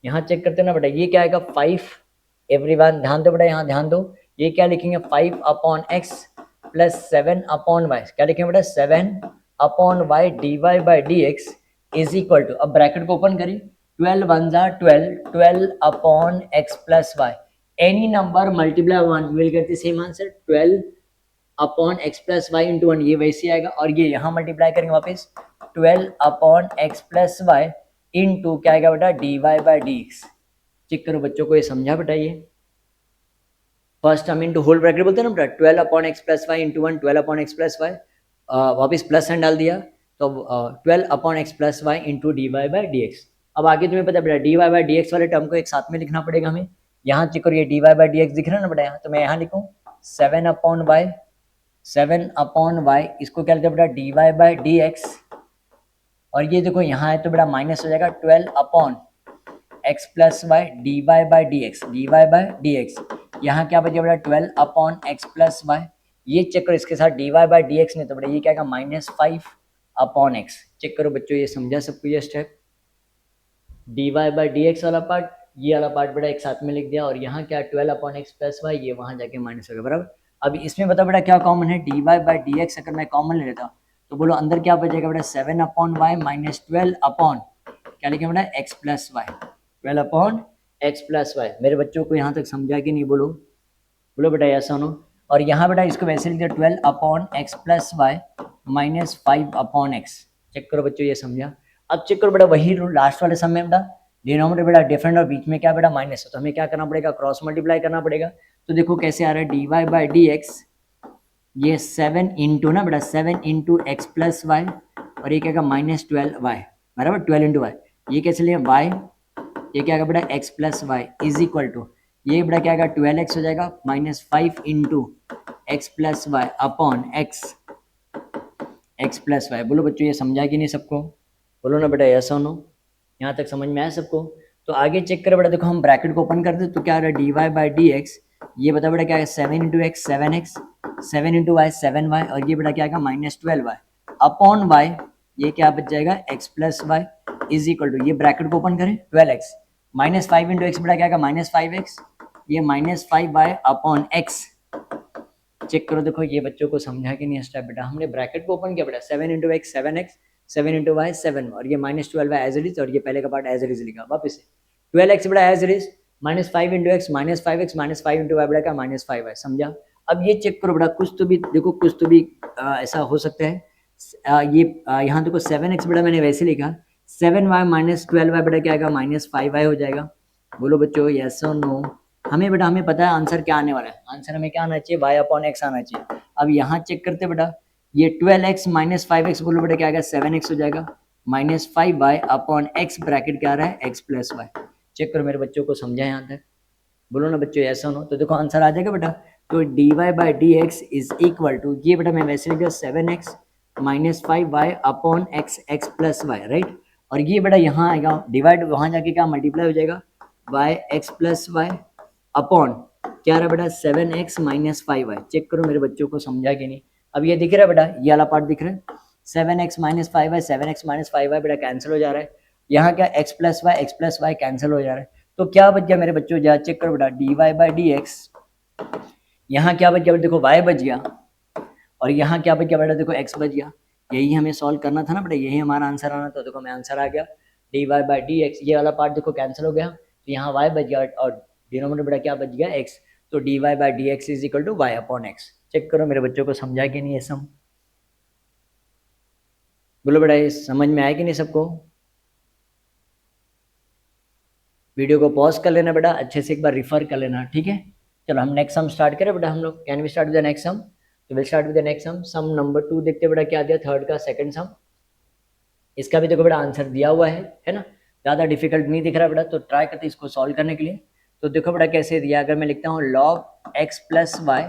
यहाँ चेक करते हैं ना बेटा, ये क्या आएगा 5, एवरीवन ध्यान दो बेटा, यहाँ ध्यान दो, ये क्या लिखेंगे 5 upon x plus 7 upon y, क्या लिखेंगे बेटा 7 upon y d y by d x is equal to, अब ब्रैकेट को ओपन करिए, 12 1 जा 12, 12 upon x plus y, any number multiply 1 will get the same answer, 12 upon x plus y into 1 ये वैसे आएगा और ये यहाँ मल्टीप्लाई करेंगे वापस 12 upon x plus y into क्या आएगा बेटा d y by d x. Check करो बच्चों को, ये समझा बेटा, ये first term into whole bracket बोलते हैं ना बेटा, 12 upon x plus y into 1, 12 upon x plus y, वापिस प्लस साइन डाल दिया तो 12 upon x plus y into d y by d x. अब आगे तुम्हें पता बेटा d y by d x वाले टर्म को एक साथ में लिखना पड़ेगा हमें, यहाँ चेक करो ये d y by d x दिख रहा है ना बेटा, यहाँ तो मैं यहाँ लिखूँ 7 अपॉन वाई, 7 अपॉन वाई, इसको क्या लिखा बेटा d y by d x, और ये देखो यहाँ है तो बेटा माइनस हो जाएगा 12 upon x plus y d y by d x, d y by d x, यहाँ क्या बचा बेटा 12 अपॉन एक्स प्लस वाई, ये चेक करो इसके साथ d y by d x नहीं तो बेटा ये क्या -5 अपॉन एक्स। चेक करो बच्चों, ये समझा सबको ये step, d y by d x वाला पार्ट, ये वाला पार्ट बेटा एक साथ में लिख दिया और यहाँ क्या 12 अपॉन एक्स प्लस वाई, ये वहाँ जाके माइनस हो गया बराबर। अब इसमें बता बेटा क्या कॉमन है, d y by d x अगर मैं कॉमन ले लेता तो बोलो अंदर क्या बचेगा बेटा 7 अपॉन वाई माइनस 12 अपॉन क्या लिखे बेटा x plus y, 12 upon x plus y. मेरे बच्चों को यहाँ तक समझा कि नहीं, बोलो बोलो बेटा ऐसा नो, और यहाँ बेटा इसको वैसे लिख दिया 12 upon x plus y minus 5 upon x. Check करो बच्चों ये समझा। अब चेक करो बेटा वही लास्ट वाले सम में बेटा डिनोमिनेटर बेटा डिफरेंट और बीच में क्या बेटा माइनस है, तो हमें क्या करना पड़ेगा क्रॉस मल्टीप्लाई करना पड़ेगा। तो देखो कैसे आ रहा है d y by d x, ये 7 इंटू ना बेटा 7 इंटू एक्स प्लस वाई और ये क्या का -12 वाई बराबर 12 इंटू वाई, ये कैसे लिए वाई, ये क्या बेटा x plus y is equal to ये बेटा क्या 12x हो जाएगा -5 into x plus y upon x plus y. बोलो बच्चों ये समझा कि नहीं सबको, बोलो ना बेटा ऐसा नो, यहाँ तक समझ में आया सबको। तो आगे चेक करो बेटा, देखो हम ब्रैकेट को ओपन कर दे तो क्या आ रहा है d y by d x, ये बता बेटा क्या है 7 into x 7x, 7 into Y 7y और ये बेटा क्या आएगा -12y अपॉन वाई, ये क्या बच जाएगा x plus y is equal to ये ब्रैकेट को ओपन करें 12x -5 इंटू एक्स बेटा क्या आएगा -5x, ये -5y अपॉन x। चेक करो देखो ये बच्चों को समझा कि नहीं स्टेप बेटा, हमने ब्रैकेट को ओपन किया बेटा 7 into x 7x, 7 into Y 7 और ये -12y एज इट इज और ये पहले का पार्ट एज इट इज लिखा वापस से 12x बेटा as it is -5 into x -5x -5 into y बेटा का -5y समझा। अब ये चेक करो बेटा कुछ तो भी देखो, कुछ तो भी ऐसा हो सकता है, ये यहाँ देखो 7x बेटा मैंने वैसे लिखा 7y -12y बेटा क्या आएगा -5y हो जाएगा। बोलो बच्चों यस और नो, हमें बेटा हमें पता है आंसर क्या आने वाला है, आंसर हमें क्या आना चाहिए y अपॉन x आना चाहिए। अब यहाँ चेक करते बेटा ये 12x -5x बोलो बेटा क्या आएगा 7x हो जाएगा -5y अपॉन x ब्रैकेट क्या आ रहा है x प्लस वाई। चेक करो मेरे बच्चों को समझा यहाँ तक, बोलो ना बच्चों ऐसा हो, तो देखो आंसर आ जाएगा बेटा। तो d y by d x is equal to ये बेटा मैं वैसे लिख दिया 7x -5y अपॉन x प्लस वाई राइट, और ये बेटा यहाँ आएगा डिवाइड वहाँ जाके क्या मल्टीप्लाई हो जाएगा y x plus y upon क्या रहा बेटा 7x -5y। चेक करो मेरे बच्चों को समझा कि नहीं। अब ये दिख रहा है बेटा, ये वाला पार्ट दिख रहा है 7x -5y 7x -5y बेटा कैंसिल हो जा रहा है, यहाँ क्या x प्लस वाई कैंसिल हो जा रहा है, तो क्या बच गया मेरे बच्चों जहाँ चेक करो बेटा d y by d x, यहाँ क्या बच गया बेटा देखो y बच गया और यहाँ क्या बच गया बेटा देखो x बच गया। यही हमें सॉल्व करना था ना बेटा, यही हमारा आंसर आना था, देखो हमें आंसर आ गया d y by d x, ये वाला पार्ट देखो कैंसिल हो गया तो यहाँ y बच गया और डिनोमिनेटर बेटा क्या बच गया x, तो d y by d x is equal to y upon x. Check करो मेरे बच्चों को समझा कि नहीं ये सम, बोलो बेटा ये समझ में आया कि नहीं सबको। वीडियो को पॉज कर लेना बेटा, अच्छे से एक बार रिफर कर लेना ठीक है। चलो हम नेक्स्ट सम स्टार्ट करें बेटा, हम लोग can we start with the next sum, तो will start with the next sum. Sum number 2 देखते बेटा क्या दिया थर्ड का सेकंड सम, इसका भी देखो बेटा आंसर दिया हुआ है ना, ज़्यादा डिफिकल्ट नहीं दिख रहा बेटा, तो ट्राई करते इसको सॉल्व करने के लिए। तो देखो बेटा कैसे दिया, अगर मैं लिखता हूँ log x plus y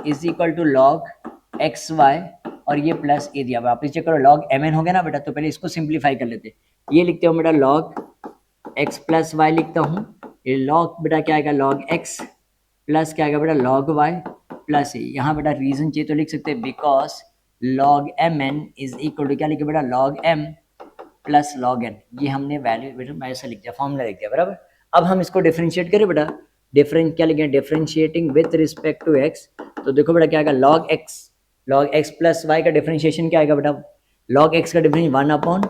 is equal to log x y और ये प्लस ए दिया। वापस चेक करो, लॉग एम एन हो गया ना बेटा, तो पहले इसको सिंप्लीफाई कर लेते। ये लिखते हो बेटा लॉग एक्स प्लस वाई लिखता हूँ। ये लॉग बेटा क्या आएगा, लॉग एक्स प्लस क्या आएगा बेटा, लॉग वाई प्लस ए। यहाँ बेटा रीजन चाहिए तो लिख सकते हैं because log m n is equal to क्या लिखे बेटा, log m plus log n. ये हमने वैल्यू बेटा ऐसा लिख दिया, फॉर्मूला लिख दिया बराबर। अब हम इसको डिफरेंशिएट करें बेटा, डिफरेंट क्या लिखे, differentiating with respect to x. तो देखो बेटा क्या आएगा, लॉग एक्स प्लस वाई का डिफरेंशिएशन क्या आएगा बेटा, लॉग एक्स का डिफरेंशिएशन 1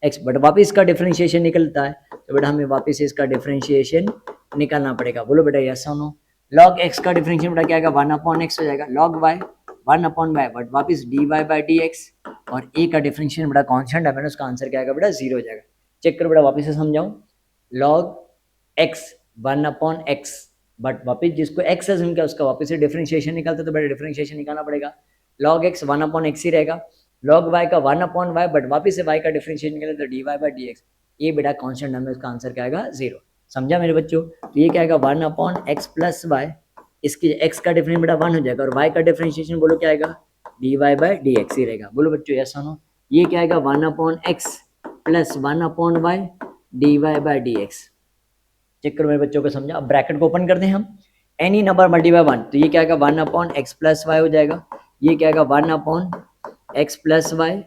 एक्स, बट वापिस इसका डिफरेंशिएशन निकलता है, तो बेटा हमें वापिस इसका डिफरेंशिएशन निकालना पड़ेगा। बोलो बेटा यस और नो। लॉग एक्स का डिफरेंशिएशन बेटा क्या आएगा, 1/x हो जाएगा, लॉग वाई 1/y, बट वापिस dy बाई डी एक्स, और ए का डिफरेंशिएशन बेटा कॉन्स्टेंट है, उसका आंसर क्या आएगा बेटा, 0 हो जाएगा। चेक करो बेटा, वापिस से समझाऊं, लॉग एक्स 1/x, बट वापिस जिसको एक्स है उनका उसका वापिस से डिफरेंशिएशन निकालते, तो बेटा डिफरेंशिएशन निकालना पड़ेगा। लॉग एक्स 1/x ही रहेगा, लॉग वाई का 1/y, बट वापिस से वाई का डिफरेंशिएशन निकले तो dy बाई डी एक्स। ये बेटा कॉन्स्टेंट है, उसका आंसर क्या आएगा, 0। समझा मेरे बच्चों। तो ये क्या आएगा, 1/x प्लस वाई, इसकी x का डिफरेंस बेटा 1 हो जाएगा, और y का डिफरेंशिएशन बोलो क्या आएगा, dy बाई डी एक्स ही रहेगा। बोलो बच्चों यस और नो। ये क्या आएगा, 1/x plus 1/y dy by d x. Check करो मेरे बच्चों को, समझा। अब ब्रैकेट को ओपन कर दें हम, एनी नंबर मल्टीप्लाई 1, तो ये क्या आएगा 1/x प्लस वाई हो जाएगा। ये क्या आएगा 1/x plus y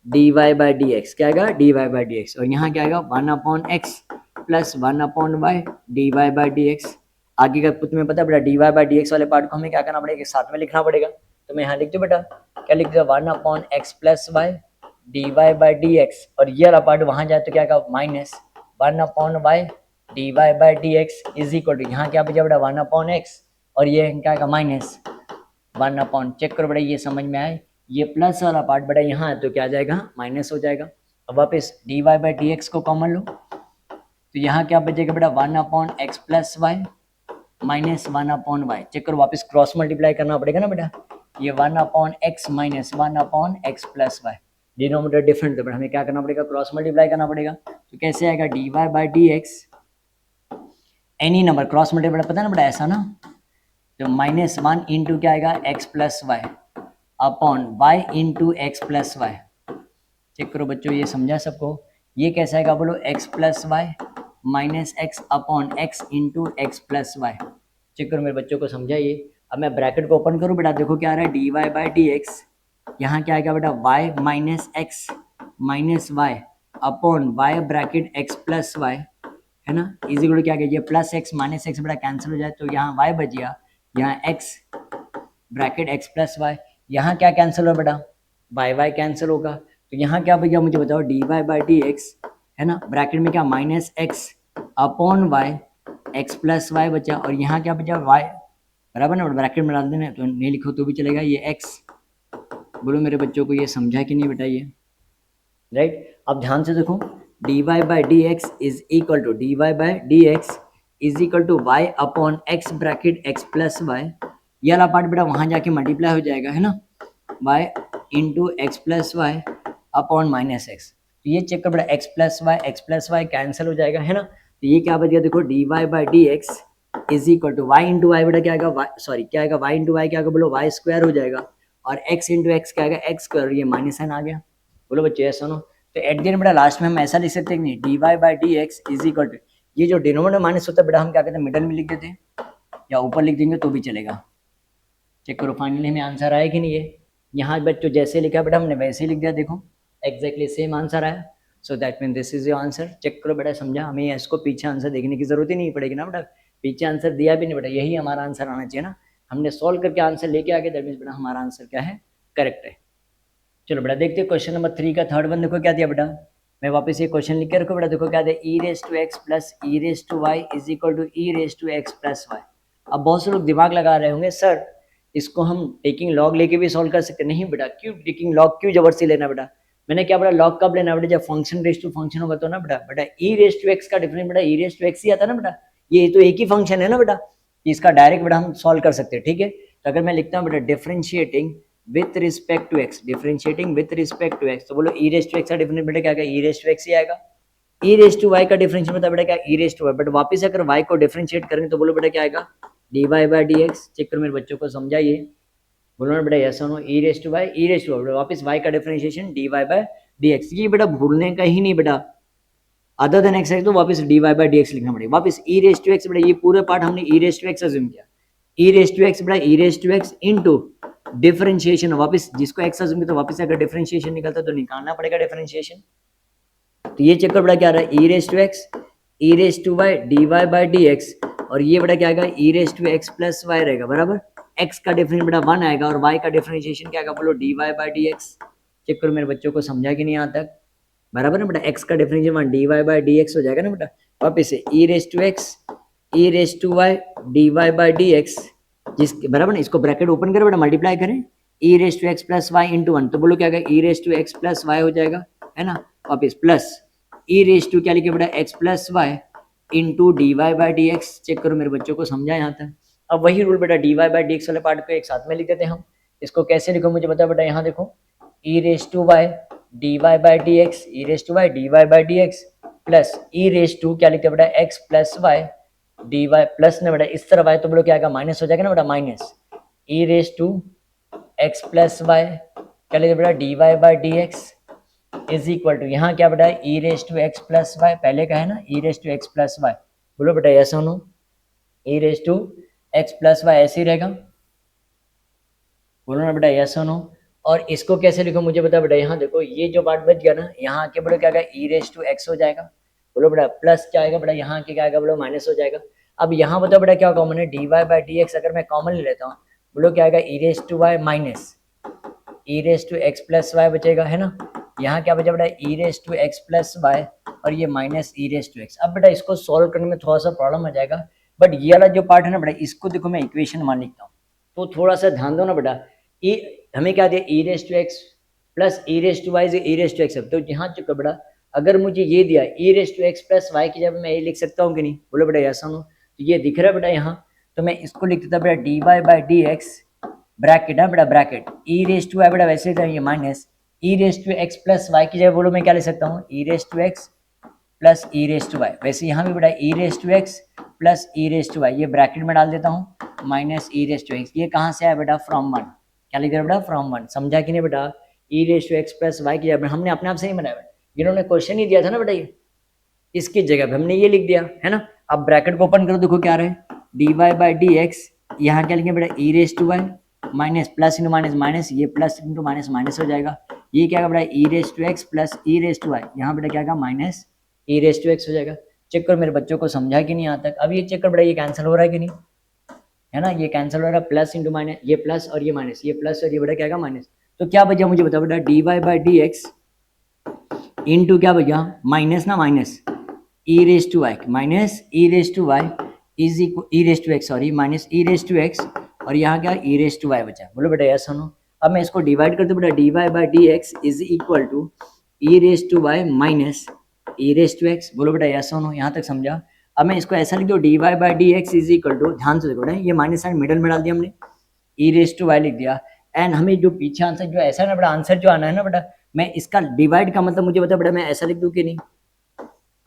dy by d x, क्या आएगा dy बाई डी एक्स। और यहाँ क्या आएगा 1/x plus 1/y dy by d x. आगे का तुम्हें पता है बेटा, dy बाई डी एक्स वाले पार्ट को हमें क्या करना पड़ेगा, साथ में लिखना पड़ेगा। तो मैं यहाँ लिख दूँ बेटा, क्या लिख दो, 1/x plus y dy by d x, और ये वाला पार्ट वहाँ जाए तो क्या आएगा minus 1/y dy by d x is equal to, यहाँ क्या बचा बेटा 1/x, और ये क्या आएगा माइनस 1/। चेक करो बेटा ये समझ में आए, ये प्लस वाला पार्ट बेटा यहाँ है तो क्या आ जाएगा, माइनस हो जाएगा। अब वापस dy बाई डी एक्स को कॉमन लो, तो यहाँ क्या बचेगा बेटा 1/x plus y minus 1/y। Check करो वापस क्रॉस मल्टीप्लाई करना पड़ेगा ना बेटा, ये 1/x minus 1/x plus y, denominator different, तो बेटा हमें क्या करना पड़ेगा, क्रॉस मल्टीप्लाई करना पड़ेगा। तो कैसे आएगा dy by d x, any number cross multiply पता है ना बेटा ऐसा ना, तो -1 इंटू क्या आएगा x plus y upon y into x plus y. Check करो बच्चों ये समझा सबको। ये कैसा आएगा बोलो, x plus y minus x upon x into x plus y. Check करो मेरे बच्चों को समझा ये। अब मैं ब्रैकेट को ओपन करूँ बेटा, देखो क्या आ रहा है dy बाई डी एक्स, यहाँ क्या आएगा बेटा y minus x minus y upon y bracket x plus y, है ना, इजी को क्या ये प्लस एक्स माइनस एक्स बेटा कैंसिल हो जाए, तो यहाँ y बच गया, यहाँ x bracket x plus y, यहाँ क्या कैंसिल होगा बेटा y कैंसिल होगा, तो यहाँ क्या बच गया मुझे बताओ dy बाई डी एक्स, है ना, ब्रैकेट में क्या minus x upon y x plus y बचा, और यहाँ क्या बचा y बराबर ना, ब्रैकेट में डाल देना, तो नहीं लिखो तो भी चलेगा, ये x। बोलो मेरे बच्चों को ये समझा कि नहीं बेटा ये, राइट। अब ध्यान से देखो, dy by d x is equal to dy by d x is equal to y upon x bracket x plus y, ये वाला पार्ट बेटा वहाँ जाके मल्टीप्लाई हो जाएगा, है ना, y into x plus y upon minus x. तो ये चेक कर बेटा एक्स प्लस वाई कैंसिल हो जाएगा, है ना, तो ये क्या बच गया देखो dy by d x is equal to y into y बेटा क्या आएगा, सॉरी क्या आएगा वाई इंटू वाई क्या आएगा बोलो वाई स्क्वायर हो जाएगा, और एक्स इंटू एक्स क्या आएगा एक्स स्क्वायर, ये माइनस साइन आ गया। बोलो बच्चे ऐसा सुनो, तो एट द एंड बेटा लास्ट में हम ऐसा लिख सकते हैं नहीं, dy by d x is equal to, ये जो डिनोमिनेटर माइनस होता है बेटा हम क्या कहते हैं मिडल में लिख देते हैं, या ऊपर लिख देंगे तो भी चलेगा। चेक करो फाइनली हमें आंसर आया कि नहीं है, यहाँ बच्चों जैसे लिखा बेटा हमने वैसे ही लिख दिया, देखो एग्जैक्टली सेम आंसर आया, so that mean this is your answer. Check करो बेटा समझा, हमें इसको पीछे आंसर देखने की जरूरत ही नहीं पड़ेगी ना बेटा, पीछे आंसर दिया भी नहीं बेटा, यही हमारा आंसर आना चाहिए ना, हमने सॉल्व करके आंसर लेके आ गए, दैट मीन्स बेटा हमारा आंसर क्या है, करेक्ट है। चलो बेटा देखते हैं क्वेश्चन नंबर 3 का थर्ड वन, देखो क्या दिया बेटा, मैं वापस ये क्वेश्चन लिख के रखो बेटा, देखो क्या दिया, e raise to x plus e raise to y is equal to e raise to x plus y. अब बहुत से लोग दिमाग लगा रहे होंगे सर इसको हम टेकिंग लॉग लेके भी सॉल्व कर सकते, नहीं बेटा, क्यों टेकिंग लॉग क्यों जबरदस्ती लेना बेटा, मैंने क्या बेटा लॉग कब लेना बेटा, जब फंक्शन रेस टू फंक्शन होगा तो ना बेटा, बेटा ई रेस टू एक्स का डिफरेंस बेटा ई रेस टू एक्स ही आता ना बेटा, ये तो एक ही फंक्शन है ना बेटा, इसका डायरेक्ट बेटा हम सॉल्व कर सकते हैं, ठीक है। तो अगर मैं लिखता हूँ बेटा differentiating with respect to x, differentiating with respect to x, तो बोलो ई रेस टू एक्स का डिफरेंस बेटा क्या आएगा, ई रेस टू एक्स ही आएगा। ई रेस टू वाई का डिफरेंशिएट बता बेटा क्या, e raise to y, but वापस अगर वाई को डिफरेंशिएट करेंगे तो बोलो बेटा क्या आएगा, d y by d x. Check करो मेरे बच्चों को समझाइए, बोलो ना बेटा यस और no, e raise to y, e raise to वापस वाई का differentiation d y by d x. ये बेटा भूलने का ही नहीं बेटा, अदर देन एक्स है तो वापस d y by d x लिखना पड़ेगा। वापस ई रेस टू एक्स बेटा, ये पूरे पार्ट हमने e raise to x assume किया, ई रेस टू एक्स बेटा e raise to x into differentiation, वापस जिसको एक्स अज्यूम किया तो वापस अगर डिफरेंशिएशन निकलता तो निकालना पड़ेगा डिफरेंशिएशन। तो ये चक्कर बेटा क्या रहा है, e raise to x, e raise to y d y by d x, और ये बेटा क्या आएगा, e raise to x plus y रहेगा बराबर, एक्स का डिफरेंस बेटा 1 आएगा और वाई का डिफरेंशिएशन क्या आएगा, बोलो d y by d x. Check करो मेरे बच्चों को समझा कि नहीं यहाँ तक, बराबर ना बेटा, एक्स का differentiation 1 d y by d x हो जाएगा ना बेटा। वापस से e raise to x, e raise to y d y by d x, जिसके बराबर ना, इसको ब्रैकेट ओपन करें बेटा, मल्टीप्लाई करें, e raise to x plus y into 1, तो बोलो क्या आएगा, e raise to x plus y हो जाएगा, है ना। वापस प्लस ई रेस टू क्या लिखे बेटा, x plus y into d y by d x. Check करो मेरे बच्चों को समझा यहाँ तक। अब वही रूल बेटा d y by d x वाले पार्ट को एक साथ में लिख देते हैं हम। इसको कैसे लिखो मुझे बता बेटा, यहाँ देखो, e raise to y d y by d x, e raise to y d y by d x plus e raise to क्या लिखते हैं बेटा, x plus y d y plus ना बेटा, इस तरह वाई तो बोलो क्या आएगा, माइनस हो जाएगा ना बेटा, minus e raise to x plus y क्या लिखते बेटा, d y by d x is equal to, यहाँ क्या बेटा, e raise to x plus y, पहले का है ना, e raise to x plus y, बोलो बेटा यस और no, e raise to x plus y ऐसे ही रहेगा, बोलो ना बेटा यस और नो। और इसको कैसे लिखो मुझे बता बेटा, यहाँ देखो ये जो पार्ट बच गया ना, यहाँ आके बोलो क्या आएगा, ई रेस टू एक्स हो जाएगा, बोलो बेटा प्लस क्या आएगा बेटा, यहाँ आके क्या आएगा, बोलो माइनस हो जाएगा। अब यहाँ बताओ बेटा क्या कॉमन है, d y by d x अगर मैं कॉमन ले लेता हूँ, बोलो क्या आएगा, e raise to y minus e raise to x plus y बचेगा, है ना। यहाँ क्या बचा बेटा, e raise to x plus y और ये minus e raise to x. अब बेटा इसको सॉल्व करने में थोड़ा सा प्रॉब्लम आ जाएगा, बट ये वाला जो पार्ट है ना बेटा, इसको देखो मैं इक्वेशन मान लिखता हूँ, तो थोड़ा सा ध्यान दो ना बेटा। ई हमें क्या दिया, e raise to x plus e raise to y से ई रेस टू एक्स, तो यहाँ चुका बेटा, अगर मुझे ये दिया e raise to x plus y की जगह मैं ये लिख सकता हूँ कि नहीं, बोलो बेटा ऐसा हो, तो ये दिख रहा है बेटा यहाँ, तो मैं इसको लिख देता बेटा d y by d x bracket है बेटा, ब्रैकेट ई रेस टू है बेटा, वैसे ही ये minus e raise to x plus y की जगह बोलो मैं क्या ले सकता हूँ, e raise to x plus e raise to y, वैसे यहाँ भी बेटा e raise to x plus e raise to y, ये ब्रैकेट में डाल देता हूँ minus e raise to x. ये कहाँ से आया बेटा, फ्रॉम 1, क्या लिख रहा है बेटा, फ्रॉम 1, समझा कि नहीं बेटा। E raise to x plus y की जगह हमने अपने आप से ही बनाया, जिन्होंने क्वेश्चन ही दिया था ना बेटा, ये इसकी जगह पे हमने ये लिख दिया है ना। अब ब्रैकेट को ओपन करो, देखो क्या रहे, d y by d x, यहाँ क्या लिखे बेटा, e raise to y minus plus into minus minus, ये प्लस इंटू माइनस माइनस हो जाएगा, ये क्या बेटा, e raise to x plus e raise to y, यहाँ बेटा क्या आएगा, minus e raise to x हो जाएगा। चेक करो मेरे बच्चों को समझा कि नहीं यहाँ तक। अब ये चेक करो बेटा, ये कैंसिल हो रहा है कि नहीं, है ना, ये कैंसिल हो रहा है, प्लस इंटू माइनस, ये प्लस और ये माइनस, ये प्लस और ये बेटा क्या आएगा माइनस, तो क्या बचा मुझे बताओ बेटा, d y by d x into क्या बचा, माइनस ना minus e raise to y minus e raise to y is equal e raise to x, sorry minus e raise to x, और यहाँ क्या ई रेस टू वाई बचा, बोलो बेटा yes सुनो। अब मैं इसको डिवाइड करता हूँ बेटा, d y by d x is equal to e raise to y minus e raise to x, बोलो बेटा यस सुनो, यहाँ तक समझा। अब मैं इसको ऐसा लिख दूँ, d y by d x is equal to, ध्यान से देखो बेटा, ये माइनस साइन मिडल में डाल दिया हमने, ई रेस टू वाई लिख दिया, एंड हमें जो पीछे आंसर जो ऐसा है ना बेटा, आंसर जो आना है ना बेटा, मैं इसका डिवाइड का मतलब मुझे बता बेटा, मैं ऐसा लिख दूँ कि नहीं,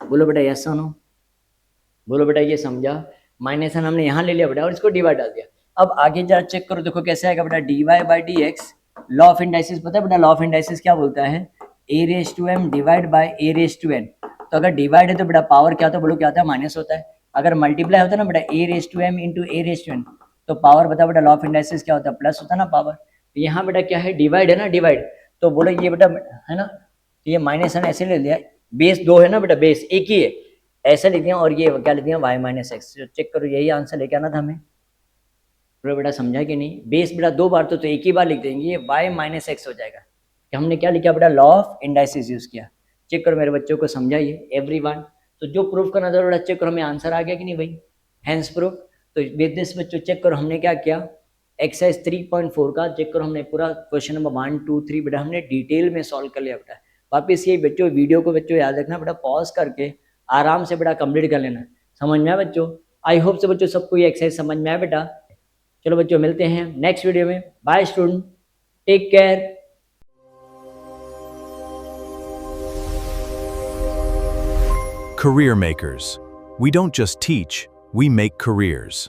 बोलो बेटा यस सुनो, बोलो बेटा ये समझा। माइनस साइन हमने यहाँ ले लिया बेटा और इसको डिवाइड डाल दिया। अब आगे जरा चेक करो, देखो कैसे आएगा बेटा, d y by d x, law of indices पता है बेटा, लॉ ऑफ इंडाइसिस क्या बोलता है, a raise to m divide by a raise to n. तो अगर डिवाइड है तो बेटा पावर क्या होता है, बोलो क्या होता है, माइनस होता है। अगर मल्टीप्लाई होता है ना बेटा, a raise to m into a raise to n, तो पावर बता बेटा, लॉ ऑफ इंडाइसिस क्या होता है, प्लस होता है ना पावर। तो यहाँ बेटा क्या है, डिवाइड है ना, डिवाइड, तो बोलो ये बेटा है ना, तो ये माइनस है ना, ऐसे ले लिया, बेस 2 है ना बेटा, बेस एक ही है, ऐसा लिख दिया, और ये क्या लिख दिया, वाई माइनस एक्स। चेक करो यही आंसर लेके आना था हमें, पूरा बेटा समझा कि नहीं। बेस बेटा 2 बार तो एक ही बार लिख देंगे, ये वाई माइनस एक्स हो जाएगा, कि हमने क्या लिखा बेटा, लॉ ऑफ इंडाइसिस यूज किया। चेक करो मेरे बच्चों को समझाइए एवरीवन। तो जो प्रूफ करना था बेटा, चेक करो हमें आंसर आ गया कि नहीं भाई, हैंस प्रूफ। तो विद दिस बच्चों चेक करो हमने क्या किया, एक्सरसाइज 3.4 का चेक करो, हमने पूरा क्वेश्चन नंबर 1 2 3 बेटा हमने डिटेल में सॉल्व कर लिया बेटा। वापिस ये बच्चों वीडियो को बच्चों याद रखना बेटा, पॉज करके आराम से बेटा कंप्लीट कर लेना, समझ में आया बच्चों। आई होप से बच्चों सबको ये एक्सरसाइज समझ में आया बेटा। चलो बच्चों मिलते हैं नेक्स्ट वीडियो में, bye student, take care. Career makers. We don't just teach, we make careers.